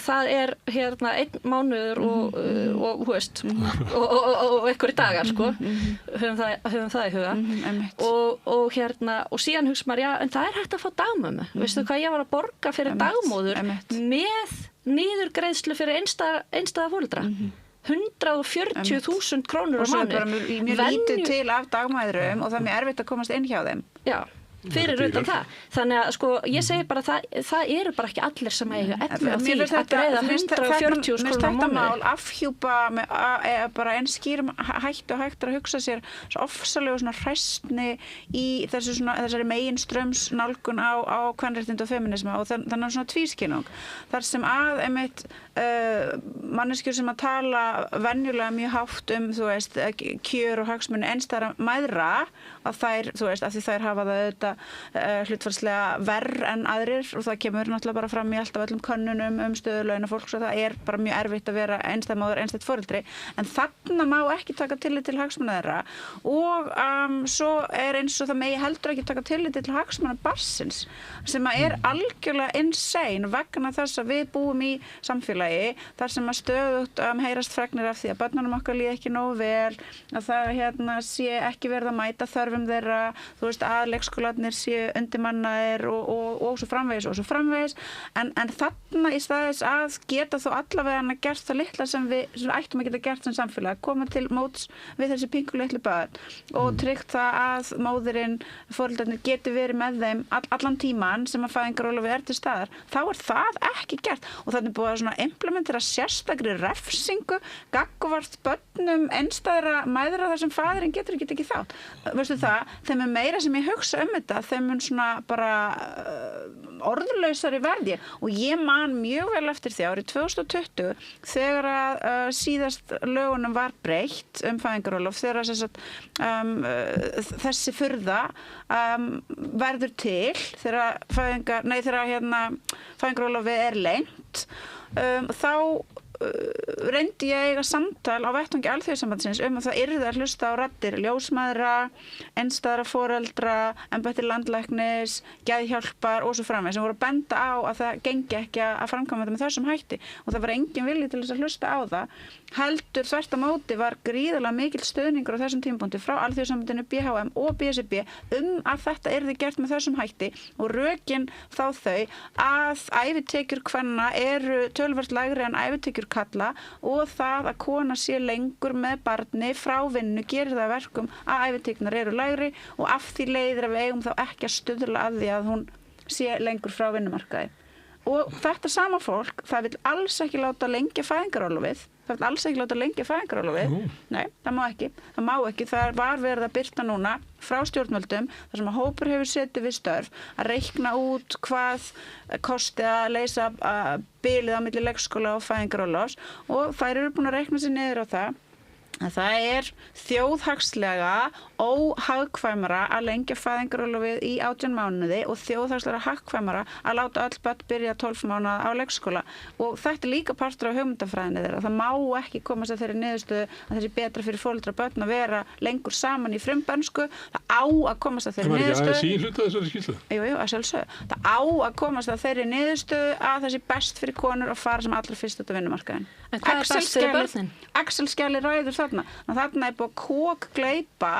Það er 1 mánuður og einhverjir dagar, sko. Höfum það í huga. Og síðan hugsa maður, já, en það er hægt að fá dagmömmu. Veistu hvað ég var að borga fyrir dagmóður með niðurgreiðslu fyrir einstæða foreldra? 140.000 krónur á mánuði. Og svo er bara mjög lítið til af dagmæðrum og það er mjög erfitt að komast inn hjá þeim. Já, fyrir utan það. Þannig að sko, ég segi bara það eru bara ekki allir sem eiga efni á því að greiða 140.000 krónur á mánuði. Þetta mál afhjúpa bara einn skýrum hægt og hægt að hugsa sér svo ofsalega svona hræstni í þessari meginströms nálgun á kvenréttindi og feminisma og þannig svona tvískinnung. Þar sem að einmitt manneskjur sem að tala venjulega mjög hátt þú veist, kjör og hagsmuni einstæðra mæðra að þær, þú veist, af því þær hafa það auðvitað hlutfallslega verr en aðrir og það kemur náttúrulega bara fram í alltaf öllum könnunum stöðu launafólks og það er bara mjög erfitt að vera einstæð móðir, einstætt foreldri en þarna má ekki taka tillit til hagsmuna þeirra og svo er eins og það megi heldur ekki taka tillit til hagsmuna barnsins sem að er algjörlega insane vegna þess að við búum í samfélagi þar sem að stöðugt heyrast fregnir af því að börnunum okkar líði ekki nógu vel að það sé ekki verið að mæta þörfum þeirra, þú veist að leikskólarnir séu undirmannaðir og svo framvegis en þarna í staðis að geta þó allavega gert það litla sem við ættum að geta gert sem samfélag, koma til móts við þessi pingu litlu börn og tryggt það að móðirinn, foreldrarnir geti verið með þeim allan tíman sem að fæðingarorlofið til staðar, þá er það ekki gert og þannig búið að svona implementera sérstakri refsingu gagnvart börnum einstæðra mæðra þar sem faðirinn getur ekki tekið þátt. Veistu það, þeim er meira sem ég hugsa þetta, þeim er svona bara orðlausari verði og ég man mjög vel eftir því árið 2020 þegar að síðast lögunum var breytt fæðingarorlof þegar þessi furða verður til þegar fæðingarorlofið er lengt þá reyndi ég að eiga samtal á vettvangi Alþýðusambandsins að það yrði að hlusta á raddir ljósmæðra, einstæðra foreldra, embætti landlæknis, geðhjálpar og svo framvegis sem voru að benda á að það gengi ekki að framkvæma þetta með þessum hætti og það var engin vilji til þess að hlusta á það. Heldur þvert á móti var gríðarlega mikill stuðningur á þessum tímapunkti frá Alþýðusambandinu, BHM og BSRB að þetta yrði gert með þessum hætti og rökin þá þau að ævitekjur kvenna eru töluvert lægri en ævitekjur kalla og það að kona sé lengur með barni frá vinnu gerir það verkum að ævitekjurnar eru lægri og af því leiðir að við eigum þá ekki að stuðla að því að hún sé lengur frá vinnumarkaði. Og þetta sama fólk, það vil alls ekki láta lengja fæðingarorlofið. Það vil alls ekki láta lengja fæðingarorlofið. Nei, það má ekki. Það var verið að birta núna frá stjórnvöldum, þar sem að hópur hefur setið við störf, að reikna út hvað kosti að leysa bilið á milli leikskóla og fæðingarorlofs og þær eru búin að reikna sér niður á það. Það þjóðhagslega óhagkvæmara að lengja fæðingarorlofið í 18 mánuði og þjóðhagslega hagkvæmara að láta öll börn byrja 12 mánuða á leikskóla og þetta líka partur af hugmyndafræðinni þeirra. Það má ekki komast að þeirri niðurstöðu að þessi betra fyrir foreldra börn að vera lengur saman í frumbernsku. Það á að komast að þeirri niðurstöðu. Það var ekki aðeins í hluta þessari skýrslu? Jú, að sjálfsögðu. Það á að komast að þeirri niðurstöðu að þessi best fyrir konur að fara sem allra fyrst út af vinnumarkaðinn. En hvað er best fyrir börnin? Excel-skjali ræður þarna. Þarna búið að kokgleypa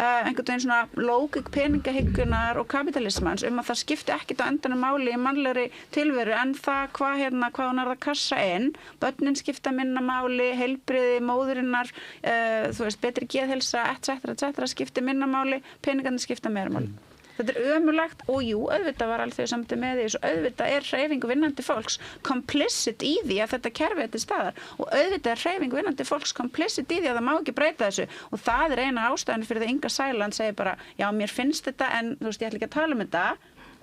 einhvern veginn svona lógik peningahyggunar og kapitalismans að það skipti ekkit á endanum máli í mannlegri tilveru en það hvað hún að kassa inn. Börnin skipta minna máli, heilbrigði móðurinnar, betri geðheilsa, etc. skipti minna máli, peningarnir skipta meira máli. Þetta er ömurlegt og jú, auðvitað var Alþýðusambandið með því og auðvitað hreyfingu vinnandi fólks complicit í því að þetta kerfi er til staðar og auðvitað hreyfingu vinnandi fólks complicit í því að það má ekki breyta þessu og það er eina ástæðan fyrir það Inga Sæland segir bara, já mér finnst þetta en þú veist ég ætla ekki að tala um þetta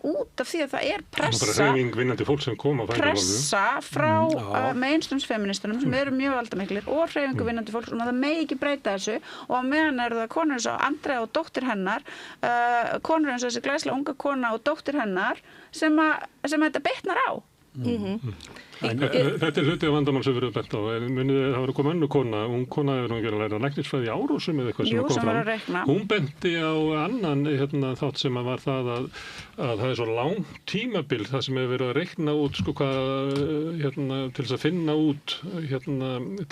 út af því að það er pressa frá mainstreamsfeministunum sem eru mjög valdamiklir og hreyfingu vinnandi fólks og það megi ekki breyta þessu og á meðan eru það konur eins og Andrea og dóttir hennar konur eins og þessi glæslega unga kona og dóttir hennar sem þetta bitnar á. Þetta er hluti af vandamál sem við erum bent á munið það var að koma önnur kona ung kona hefur nú ekki að læra læknisfræði í Árósum eða eitthvað sem kom fram hún benti á annan þátt sem var það að það er svo langt tímabil það sem hefur verið að reikna út hvað til þess að finna út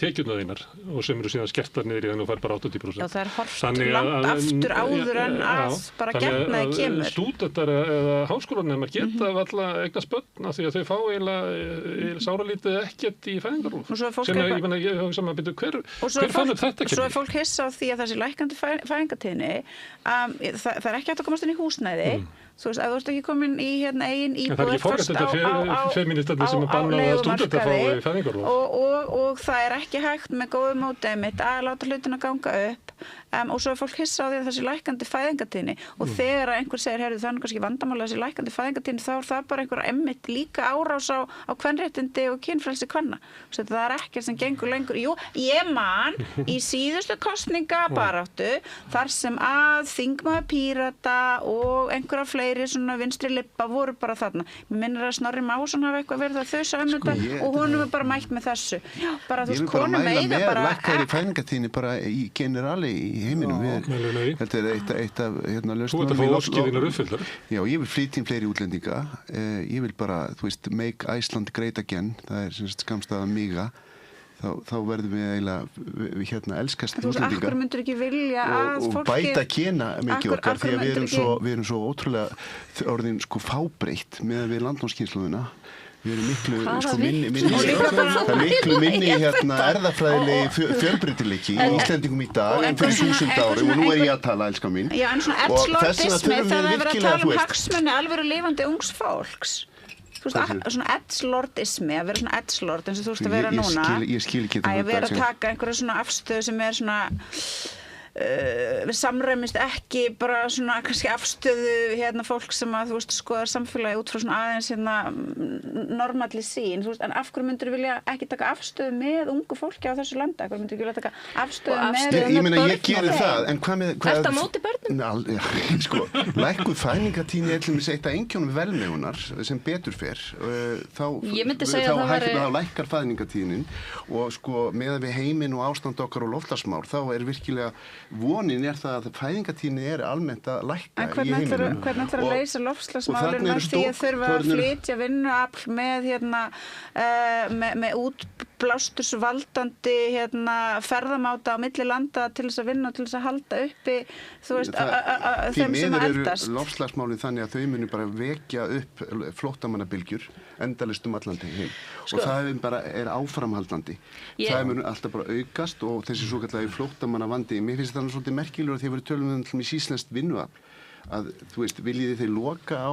tekjurnar þínar og sem eru síðan skertar niður í þannig og fær bara 80%. Já, það er horft langt aftur áður en að bara getnaði kemur. Stúdentar eða háskólanemar geta alla eignast börn af því að þau fá eiginlega sáralítið ekkert í fæðingarorlof sem ég hugsa maður byrju hver fann upp þetta Svo er fólk hissa á því að þessi lækkandi fæðingartíðni það er ekki hægt að komast inn í húsnæði þú veist, að þú ert ekki komin í eigin íbúð fast á leigumarkaði og það er ekki hægt með góðu móti einmitt að láta hlutina ganga upp og svo er fólk hissa á því að þessi lækkandi fæðingartíðni og þegar einhver segir, heyrðu það er kannski vandamála þessi lækkandi fæðingartíðni þá er það bara einhver einmitt líka árás á kvenréttindi og kynfrelsi kvenna. Það er ekkert sem gengur lengur. Jú, ég man í síðustu kosningabaráttu þar sem að þingmaður Pírata og einhverja fleiri svona vinstri libba voru bara þarna. Mér minnir að Snorri Másson hafa eitthvað verið að þausa þetta og honum er bara mætt með þessu. Já, bara þú veist, konum eiga bara lækkari fæðingartíðni bara í generali í heiminum. Þetta er eitt af lausnum. Þú ert að fá óskiðinar uppfyllar. Já, ég vil flytja inn fleiri útlendinga. Ég vil bara, þú veist, make Iceland great again. Það er skamstaða miga. Þá verðum við eiginlega elskast útlendinga. Þú akkur myndir ekki vilja að fólki... Og bæta gena mikið okkar því að við erum svo ótrúlega orðin fábreytt með við landnámskynslóðina. Við erum miklu minni erðafræðilegi fjölbreytileiki í Íslendingum í dag en fyrir 1000 árum og nú er ég að tala, elska mín. Já, en svona edgelordismi þegar það er verið að tala hagsmuni alvöru lifandi ungs fólks. Svona edgelordismi, að vera svona edgelord eins og þú veist að vera núna. Ég skil ekki þetta. Að vera að taka einhverja svona afstöðu sem er svona samræmist ekki bara svona kannski afstöðu fólk sem að þú veist skoðar samfélagi út frá svona aðeins normalli sín, þú veist, en af hverju myndir vilja ekki taka afstöðu með ungu fólki á þessu landa, af hverju myndir vilja taka afstöðu með ég meina ég geri það, en hvað með Ertu á móti börnum? Sko, lækkuð fæðingartíðni er til dæmis eitt af einkennum velmegunar sem betur fer, þá lækkar fæðingartíðnin og sko með við heiminn og ástand okkar og loftslagsmál, þá virkilega vonin það að fæðingartíðni almennt að lækka í heiminum. En hvernig ætlar að leysa loftslagsmálin með því að þurfa að flytja vinnuafl með útblástursvaldandi ferðamáta á milli landa til þess að vinna og til þess að halda uppi þú veist þeim sem að eldast. Því loftslagsmálin þannig að þau munu bara vekja upp flóttamannabylgjur endalaust allan heim og það bara áframhaldandi. Það mun alltaf bara aukast og þessi svokallagi flóttamannavandi, mér finnst það svolítið merkilegur að þið verið tölum um íslenskt vinnuafl að þú veist, viljið þið loka á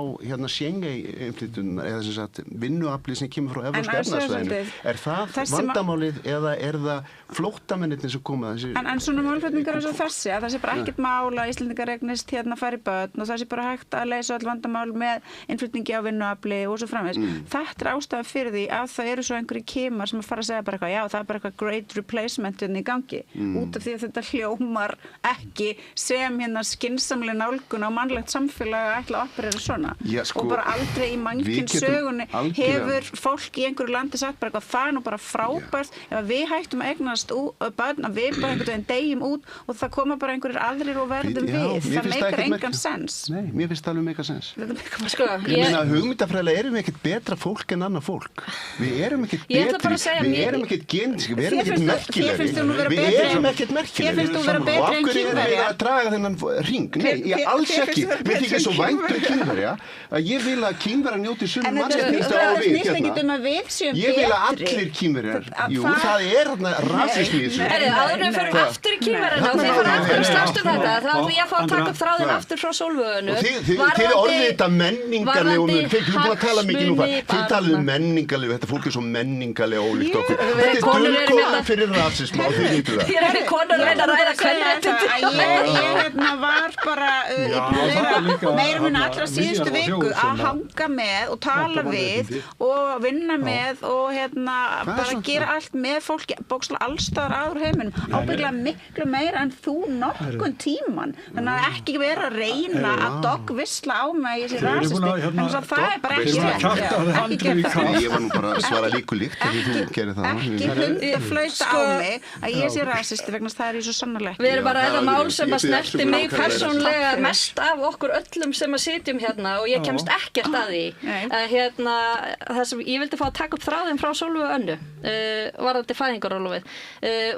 Schengen-innflytjunnar eða sem sagt vinnuafli sem kemur frá evrópska efnahagssvæðinu. Er það vandamálið eða er það flóttamennirnir sem koma þessi? En svona málflutningar eins og þessi, að það sé bara ekkert mál að Íslendingar eignist færi börn og það sé bara hægt að leysa öll vandamál með innflutningi á vinnuafli og svo framvegis. Þetta er ástæða fyrir því að það eru svo einhverjir kimar sem að fara að segja bara eitthvað, já, það er bara eitthvað great replacement í gangi, út af því að þetta hljómar ekki sem skynsamleg nálgun á mannlegt samfélag að ætla að operera svona. Og bara aldrei í mannkynssögunni hefur fólk í einhverju landi sagt bara eitthvað, það er nú bara frábært ef við hættum að eignast börn að við bara einhvern veginn deyjum út og það koma bara einhverjir aðrir og verðum við. Það meikar engan sens. Nei, mér finnst það alveg meika sens. Ég meina, hugmyndafræðilega erum við ekkert betra fólk en annað fólk. Við erum ekkert betri, við erum ekkert gentísk, við erum ekkert merkilegri. Við erum ekkert merkilegri. Og af hverju erum við að draga þennan hring? Nei, ég alls ekki. Mér þykir svo vænt Kínverja að ég vil að Kínverjar njóti sömu mannréttinda á við Ég vil að allir Kínverjar, það þarna rasismi í þessu. Áður við förum aftur í Kínverjana og þið fara aftur að slást þetta, þá ætlum ég að fá að taka upp þráðinn aftur frá Sólvöðunu. Þið orðið þetta menningarlegu, þið erum búin að tala mikið nú þið talaðu menningarlegu, þetta fólk er svo menningarlega ólíkt okkur. Þetta er dulkóðað fyrir rasisma og þið nýttu það. Ég er konur að ræða ég meira minna allra síðustu viku að hanga með og tala við og vinna með og bara gera allt með fólki bókstaflega allstaðar aður heiminum ábyggilega miklu meira en þú nokkurn tíman þannig að ekki vera að reyna að doggvisla á mig þessi rasisti þannig að það er bara ekki rétt ég var nú bara að svara líku líkt ef þú gerir það ekki hundaflauta á mig að ég sé rasisti vegna það er ég svo sannarlega ekki við erum bara eða mál sem að snerti mig persónlega mest af okkur öllum sem að sitjum hérna og ég kemst ekkert að því það sem ég vildi fá að taka upp þráðinn frá Sólveigu Önnu varðandi fæðingarorlofið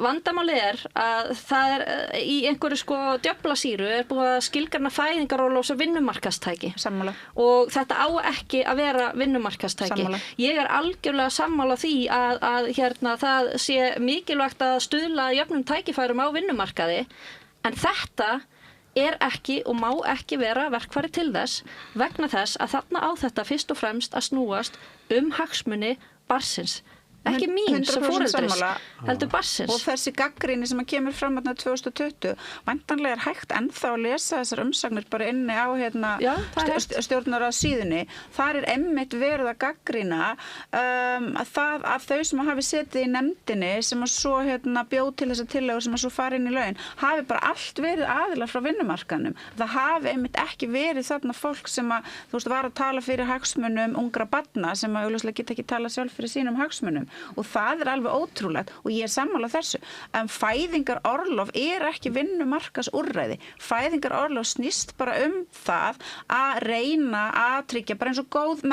vandamálið er að það er í einhverju djöflasýru er búið að skilgreina fæðingarorlof sem vinnumarkaðstæki sammála og þetta á ekki að vera vinnumarkaðstæki sammála. Ég er algjörlega sammála því að það sé mikilvægt að stuðla jöfnum tækifærum á vinnumarkaði en þetta er ekki og má ekki vera verkfæri til þess vegna þess að þarna á þetta fyrst og fremst að snúast hagsmuni barnsins. Ekki mín sem foreldris, heldur barnsins. Og þessi gagnrýni sem kemur fram 2020, væntanlega er hægt ennþá að lesa þessar umsagnir bara inni á stjórnarráðs síðunni. Þar er einmitt verið að gagnrýna að þau sem hafi setið í nefndinni sem að svo bjóð til þessar tillögur sem að svo fara inn í lögin, hafi bara allt verið aðilar frá vinnumarkaðnum. Það hafi einmitt ekki verið þarna fólk sem að, var að tala fyrir hagsmunum ungra barna sem að augljóslega geta ekki tala sjálf fyrir sínum hagsmunum. Og það er alveg ótrúlegt og ég er sammála þessu en fæðingarorlof er ekki vinnumarkaðsúrræði fæðingarorlof snýst bara það að reyna að tryggja bara eins og góð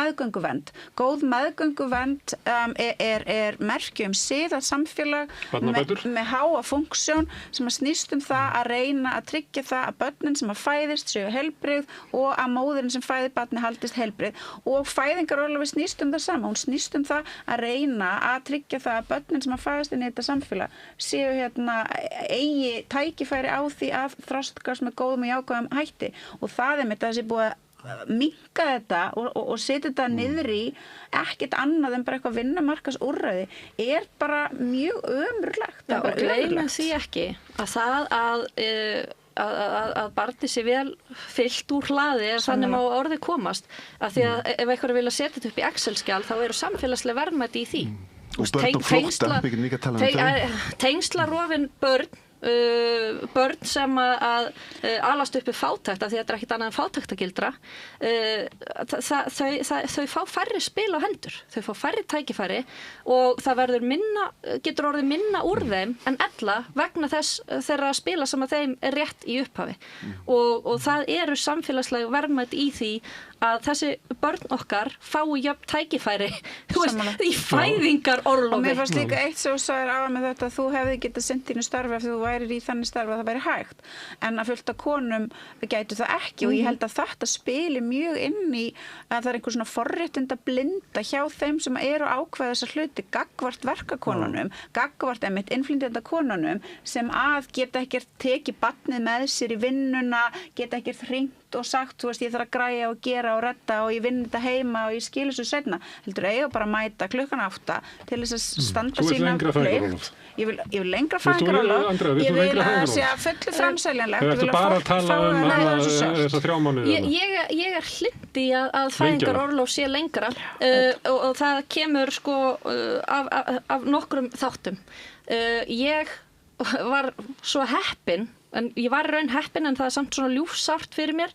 meðgönguvernd er merki siðað samfélag með háa funksjón sem að snýst það að reyna að tryggja það að börnin sem að fæðist séu heilbrigð og að móðirin sem fæðir barni haldist heilbrigð og fæðingarorlofi snýst það sama hún snýst það að reyna að tryggja það að börnin sem að fæðast inn í þetta samfélag séu eigi tækifæri á því að þroskast með góðum og jákvæðum hætti og það er með þessi búið minnka þetta og setja þetta niður í ekkert annað en bara eitthvað vinnumarkaðsúrræði bara mjög ömurlegt. Já, og gleymum því ekki að það að barnið sé vel fyllt úr hlaði þannig má orðið komast að því að ef einhverju vilja setja þetta upp í Excel-skjal þá eru samfélagslega verðmæti í því. Og börn og flótta, við getum líka að tala um þau. Tengslarofin börn sem að alast upp við fátækt af því að þetta ekkert annað en fátæktagildra þau fá færri spil á hendur, þau fá færri tækifæri og það getur orðið minna úr þeim en ella vegna þeirra spila sem að þeim rétt í upphafi og það eru samfélagslega verðmæti í því að þessi börn okkar fái jöfn tækifæri í fæðingarorlofi. Og mér fannst líka eitt sem þú sagðir á með þetta að þú hefði getað sinnt þínu starfi ef þú værir í þannig starfi að það væri hægt en að fullt af konum gætu það ekki og ég held að þetta spili mjög inn í að það einhver svona forréttinda blinda hjá þeim sem eru ákveða þessar hluti gagnvart verkakonunum, gagnvart einmitt innflytjenda konunum sem að geta ekkert tekið barnið með sér í vinnuna, geta ekkert hringt og sagt, þú veist, ég þarf að græja og gera og redda og ég vinn þetta heima og ég skil þessu seinna. Heldur eiga bara að mæta 8:00 til þess að standa sína plikt. Ég vil lengra fæðingarorlof. Ég vil að sé að fullu framseljanlegt. Þú ætla bara að tala þessa 3 mánuði. Ég hlindi að fæðingarorlof sé lengra og það kemur sko af nokkrum þáttum. Ég var svo heppin en ég var raun heppin en það samt svona ljúfsárt fyrir mér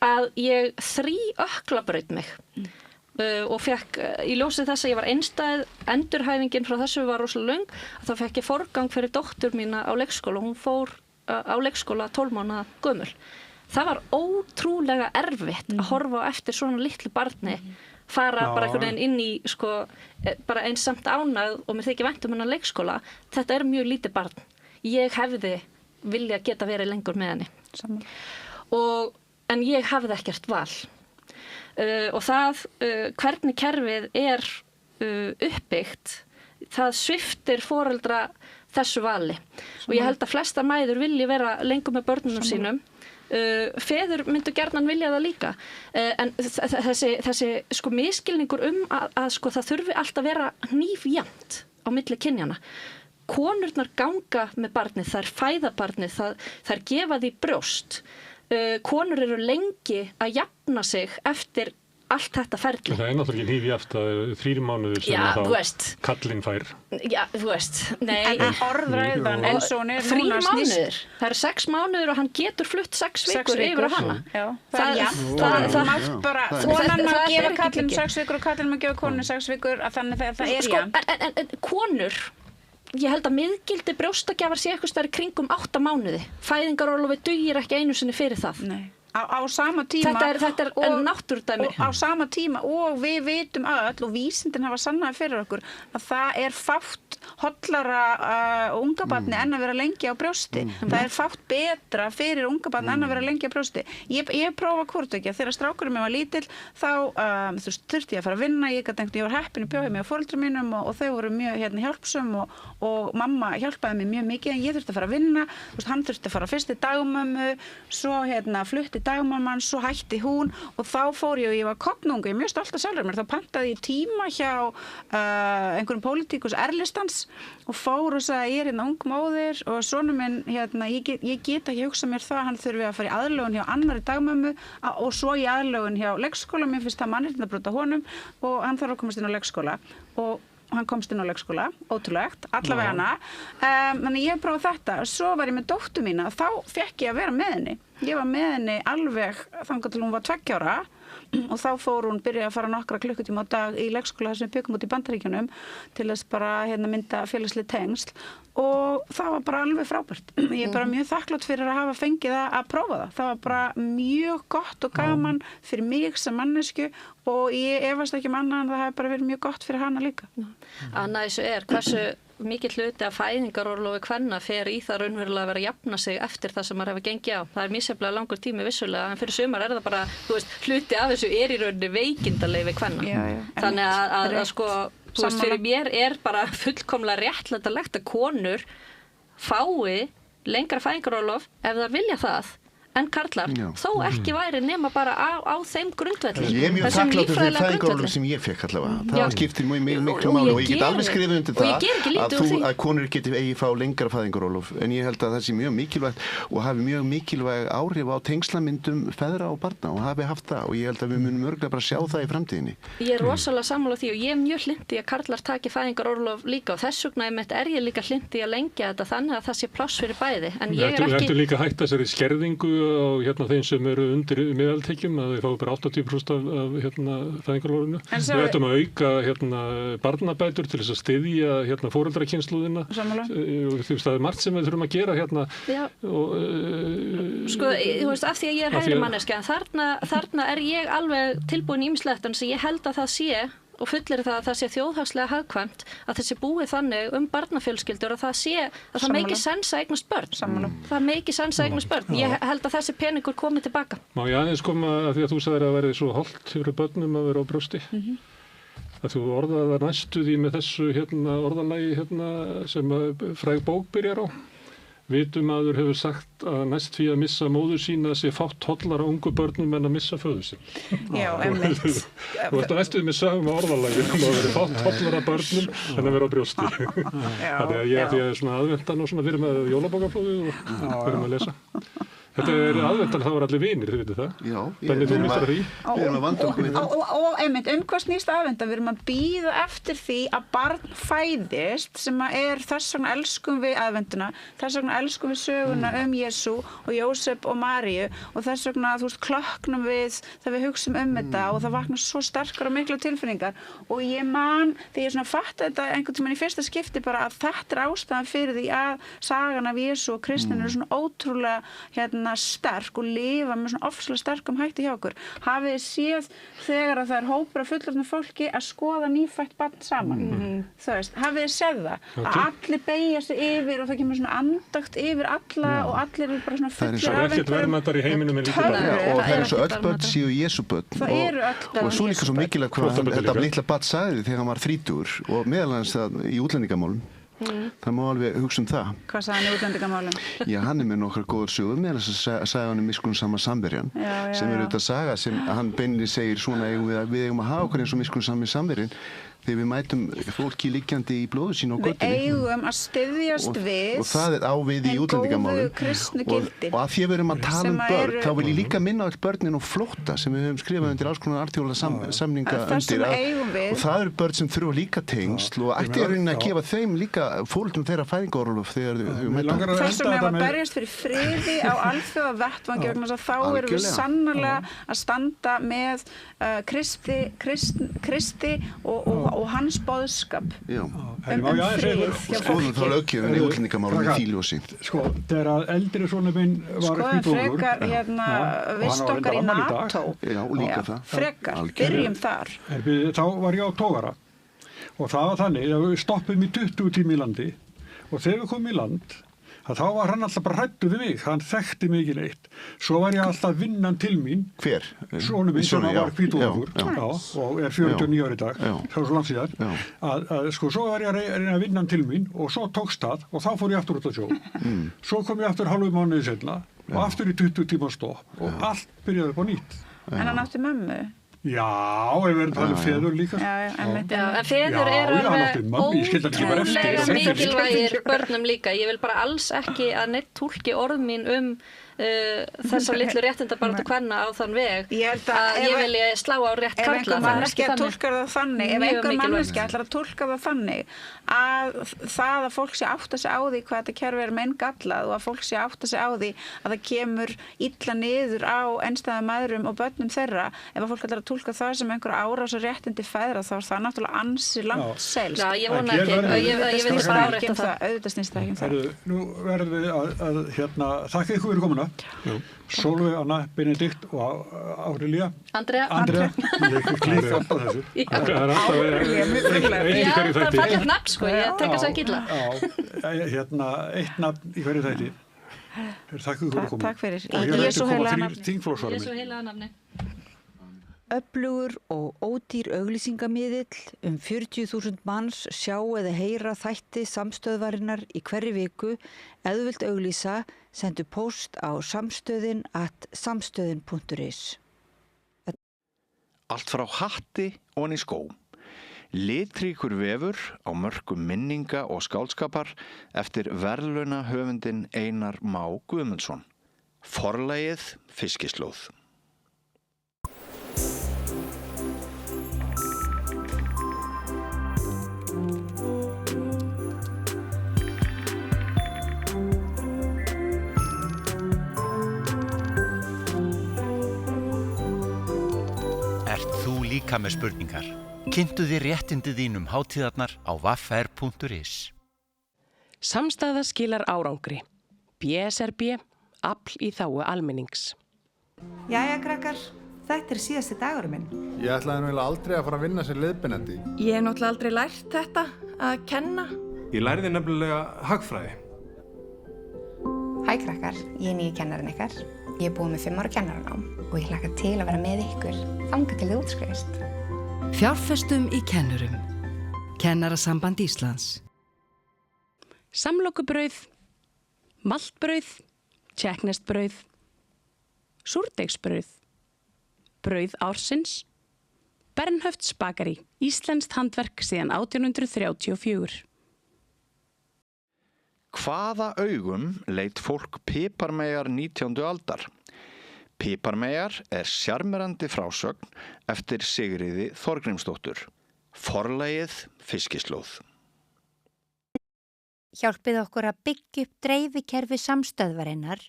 að ég 3 ökklabraut mig og fekk í ljósi þess að ég var einstæð endurhæfingin frá þessu var rosalega löng þá fekk ég forgang fyrir dóttur mína á leikskóla hún fór á leikskóla 12 mánaða gömul. Það var ótrúlega erfitt að horfa á eftir svona litlu barni fara bara einhvern veginn inn í sko bara eins samt ánægð og mér þykir vænt hennar leikskóla. Þetta mjög lítið barn. Ég hefði vilja geta verið lengur með henni. En ég hafði ekkert val. Og það hvernig kerfið uppbyggt, það sviptir foreldra þessu vali. Og ég held að flestar mæður vilji vera lengur með börnunum sínum. Feður myndu gjarnan vilja það líka. En þessi sko misskilningur að sko það þurfi alltaf vera hnífjafnt á milli kynjanna. Konurnar ganga með barnið, þær fæða barnið, þær gefa því brjóst. Konur eru lengi að jafna sig eftir allt þetta ferli. Það náttúrulega ekki hnífjafnt að 3 mánuðir sem þá kallinn fær. Já, þú veist. Nei. En orðræðan eins og hún núna mánuðir. Það eru 6 mánuðir og hann getur flutt 6 vikur yfir á hana. Já. Það mátt bara, konan má gefa kallinn 6 vikur og kallinn má gefa konun 6 vikur að þannig að það jafnt. En konur ég held að miðgildi brjóstagjafar sé eitthvað stærri kringum 8 mánuði. Fæðingarorlofi dugir ekki einu sinni fyrir það. Nei. Á sama tíma þetta náttúrdæmi á sama tíma og við vitum öll og vísindin hafa sannaði fyrir okkur að það fátt hollara ungabarni en að vera lengi á brjósti. Það fátt betra fyrir ungabarni en að vera lengi á brjósti. Ég prófa hvort ekki þegar strákurinn minn var lítill þá þurfti ég að fara að vinna ég var heppin í bjóði mig á foreldrum mínum og þau voru mjög hjálpsöm og mamma hjálpaði mér mjög mikið en ég þurfti að fara að vinna hann þurfti að fara fyrst í dagmömmu svo flutti dagmamman, svo hætti hún og þá fór ég var koppnungu, ég mjög stolt af sjálfur mér, þá pantaði ég tíma hjá einhverjum pólitíkus erlistans og fór og sagði ég ung móðir og sonur minn ég get ekki hugsað mér það, hann þurfi að fara í aðlögun hjá annarri dagmömmu og svo í aðlögun hjá leikskóla, mér finnst það mannréttindabrot á honum og hann þarf að komast inn á leikskóla og hann komst inn á leikskóla, ótrúlegt, allavega hana. Þannig ég prófaði þetta, svo var ég með dóttur mína, þá fekk ég að vera með henni. Ég var með henni alveg þangað til hún var 2 ára og þá fór hún byrja að fara nokkra klukkutíma á dag í leikskóla þar sem við byggum út í Bandaríkjunum til þess bara mynda félagsleg tengsl og það var bara alveg frábært. Ég bara mjög þakklátt fyrir að hafa fengið að prófa það. Það var bara mjög gott og gaman fyrir mig sem mannesku og ég efast ekki annað en það hefði bara verið mjög gott fyrir hana líka. Annað þessu hversu mikill hluti af fæðingarorlofi kvenna fer í það raunverulega að vera að jafna sig eftir það sem maður hefur gengið á. Það misjafnlega langur tími vissulega, en fyrir sumar það bara, hluti af þessu í rauninni veikindaleyfi kvenna. Já, þannig að sko, fyrir mér bara fullkomlega réttlætanlegt að konur fái lengra fæðingarorlof ef það vilja það, en karlar, þó ekki væri nema bara á þeim grundvelli. Ég mjög þakklátur fyrir fæðingarorlof sem ég fekk allavega. Það skiptir mjög miklu máli og ég get alveg skrifið undir það að konur geti eigi fá lengra fæðingarorlof, en ég held að það sé mjög mikilvægt og hafi mjög mikilvæg áhrif á tengslamyndum feðra og barna og hafi haft það, og ég held að við munum örgulega bara sjá það í framtíðinni. Ég er rosalega sammála því og ég er mjög hlynnt í að karlar taki fæðingarorlof líka og þess vegna er ég líka hlynnt í að lengja þetta þannig að það sé pláss fyrir bæði. En ég er ekki... Ertu líka hægt þessari skerðingu á þeim sem eru undir meðaltekjum, að þeir fá bara 80% af fæðingarorlofinu? Við ættum að auka barnabætur til þess að styðja foreldrakynnslóðina. Og þú veist, það er margt sem við þurfum að gera Sko, þú veist, af því að ég er hægri manneskja, en þarna er ég alveg tilbúin ýmislegt, en ég held að það sé og fullir það sé þjóðhagslega hagkvæmt að þessi búið þannig barnafjölskyldur að það meiki sens að eignast börn. Það meiki sens að eignast börn. Ég held að þessi peningur komi tilbaka. Má ég aðeins koma að því að þú sagðir að verði svo hollt fyrir börnum að vera á brjósti? Að þú orðaði það næstu því með þessu orðalagi sem fræg bók byrjar á. Vitumaður hefur sagt að næst því að missa móður sína sé fátt hollara ungu börnum en að missa föður sinn. Já, einmitt. Og þetta næstuð með sögum orðalagi að vera fátt hollara börnum en að vera á brjósti. Þannig að ég er svona aðventan og svona fyrir með jólabókaflóðu og fyrir með að lesa. Þetta er aðvendan, það var allir vinir, þið veitir það? Já, við erum að vanda okkur við það. Og einmitt, hvað snýst aðvendan? Við erum að bíða eftir því að barn fæðist sem er þess vegna elskum við aðvenduna, þess vegna elskum við söguna Jesú og Jósef og Maríu og þess vegna, þú veist, klöknum við þegar við hugsum þetta og það vaknar svo sterkar og miklu tilfinningar og ég man, þegar ég svona fatta þetta einhvern tímann í fyrsta skipti bara að þetta er ástæðan fyrir því að sagan af Jesú og kristnin eru svona ótrúlega sterk og lifa með svona ofslega sterkum hætti hjá okkur. Hafið þið séð þegar að það er hópur af fullorðnu fólki að skoða nýfætt barn saman? Þú veist, hafið þið séð það? Að allir beygja sig yfir og það kemur svona andakt yfir alla og allir eru bara svona fullir af Það er ekkert verðmættar í heiminum en lítið barn. Og það er svo öll börn séu Jesú börn. Það eru öll börn. Og svo líka svo mikilvægt hvað þetta litla barn sagði þegar hann var 30 og meðal hans það í útlendingamálum. Það má alveg hugsa það. Hvað sagði hann í útlendingamálum? Já, hann með nokkrar góðar sögur meðal þess að sagði hann miskunnsama samverjan sem er auðvitað saga sem hann beinni segir svona við eigum að hafa okkur eins og miskunnsami samverjan þegar við mætum fólki liggjandi í blóðu sínu á götunni. Við eigum að styðjast við og það er á við í útlendingamálum og að því að við erum að tala börn þá vil ég líka minna all börnin og flótta sem við höfum skrifað undir alls konar alþjóðlega samninga undir og það eru börn sem þurfa líka tengsl og ætti að reyna að gefa þeim líka foreldrum þeirra fæðingarorlof þegar þau mæta. Þess vegna ef að berjast fyrir friði á alþjóða vettvangi vegna þess að þá erum við sannarlega að standa með Kristi og hans boðskap frið. Skoðum þá löggjöfin í útlendingamálum í því ljósi. Sko, þegar eldri sonur minn var Skoðum frekar vist okkar í NATO. Já, líka það. Frekar, byrjum þar. Þá var ég á togara og það var þannig að við stoppum í 20 tíma í landi og þegar við komum í land þá var hann alltaf bara hræddur við mig, hann þekkti mig ekki neitt. Svo var ég alltaf vinnan til mín. Hver? Sonur minn sem var hvítúðugur og er 49 ára í dag, það var svo langt síðan. Sko, svo var ég að reyna vinnan til mín og svo tókst það og þá fór ég aftur út á sjó. Svo kom ég aftur hálfu mánuði seinna og aftur í 20 tíma stopp og allt byrjaði upp á nýtt. En hann átti mömmu? Já, ef við erum talið feður líka. En feður eru alveg ótrúlega mikilvægir börnum líka. Ég vil bara alls ekki að neitt túlki orð mín þessar litlu réttindabaráttu kvenna á þann veg að ég vilji slá á rétt karla. Ef einhver manneskja túlkar það þannig, ef einhver manneskja ætlar að túlka það þannig að það að fólk sé átta sig á því hvað þetta kerfi er meingallað og að fólk sé átta sig á því að það kemur illa niður á einstæðum mæðrum og börnum þeirra, ef að fólk ætlar að túlka það sem einhver árás og réttindi feðra þá er það náttúrulega ansi langt selst. Já, ég vona ekki, ég vildi bara árétta það. Auðvitað snýst það ekki það. Nú verðum við að þakka ykkur fyrir komuna. Sólveig, Anna, Benedikt og Árilía. Andrea. Ég klík alltaf þessu. Það er alltaf Já, það er fallegt nafn sko, ég tek þess að illa. Eitt nafn í hverju þætti. Takk fyrir komuna. Takk fyrir. Og hér er 1,3 þingflokksformenn. Jesú heilaga nafni. Öflugur og ódýr auglýsingamiðill 40.000 manns sjá eða heyra þætti samstöðvarinnar í hverri viku. Ef þú vilt auglýsa, sendu póst á samstöðin@samstöðin.is. Allt frá hatti og í skó. Litríkur vefur á mörkum minninga og skáldskapar eftir verðlaunahöfundinn Einar Má Guðmundsson. Forlagið Fiskislóð. Ert þú líka með spurningar? Kynntu þér réttindi þínum hátíðarnar á www.vafr.is. Samstaða skilar árangri. BSRB, afl í þágu almennings. Jæja, krakkar, þetta síðasti dagurum minn. Ég ætlaði nú aldrei að fara að vinna sem leiðbeinandi. Ég hef náttúrulega aldrei lært þetta, að kenna. Ég lærði nefnilega hagfræði. Hæ krakkar, ég nýju kennarinn ykkar. Ég búið með 5 ára kennaranám og ég hlakka til að vera með ykkur þangað til þið útskrifist. Fjárfestum í kennurum. Kennarasamband Íslands. Samlokubrauð, maltbrauð, tékkneskt-brauð, súrdeigsbrauð, brauð ársins, Bernhöfts bakari, íslenskt handverk síðan 1834. Hvaða augum leit fólk piparmeyjar 19. aldar? Piparmeyjar sjarmerandi frásögn eftir Sigríði Þorgrímsdóttur. Forlagið Fiskislóð. Hjálpið okkur að byggja upp dreifikerfi samstöðvarinnar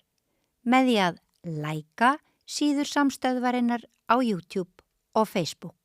með því að læka síður samstöðvarinnar á YouTube og Facebook.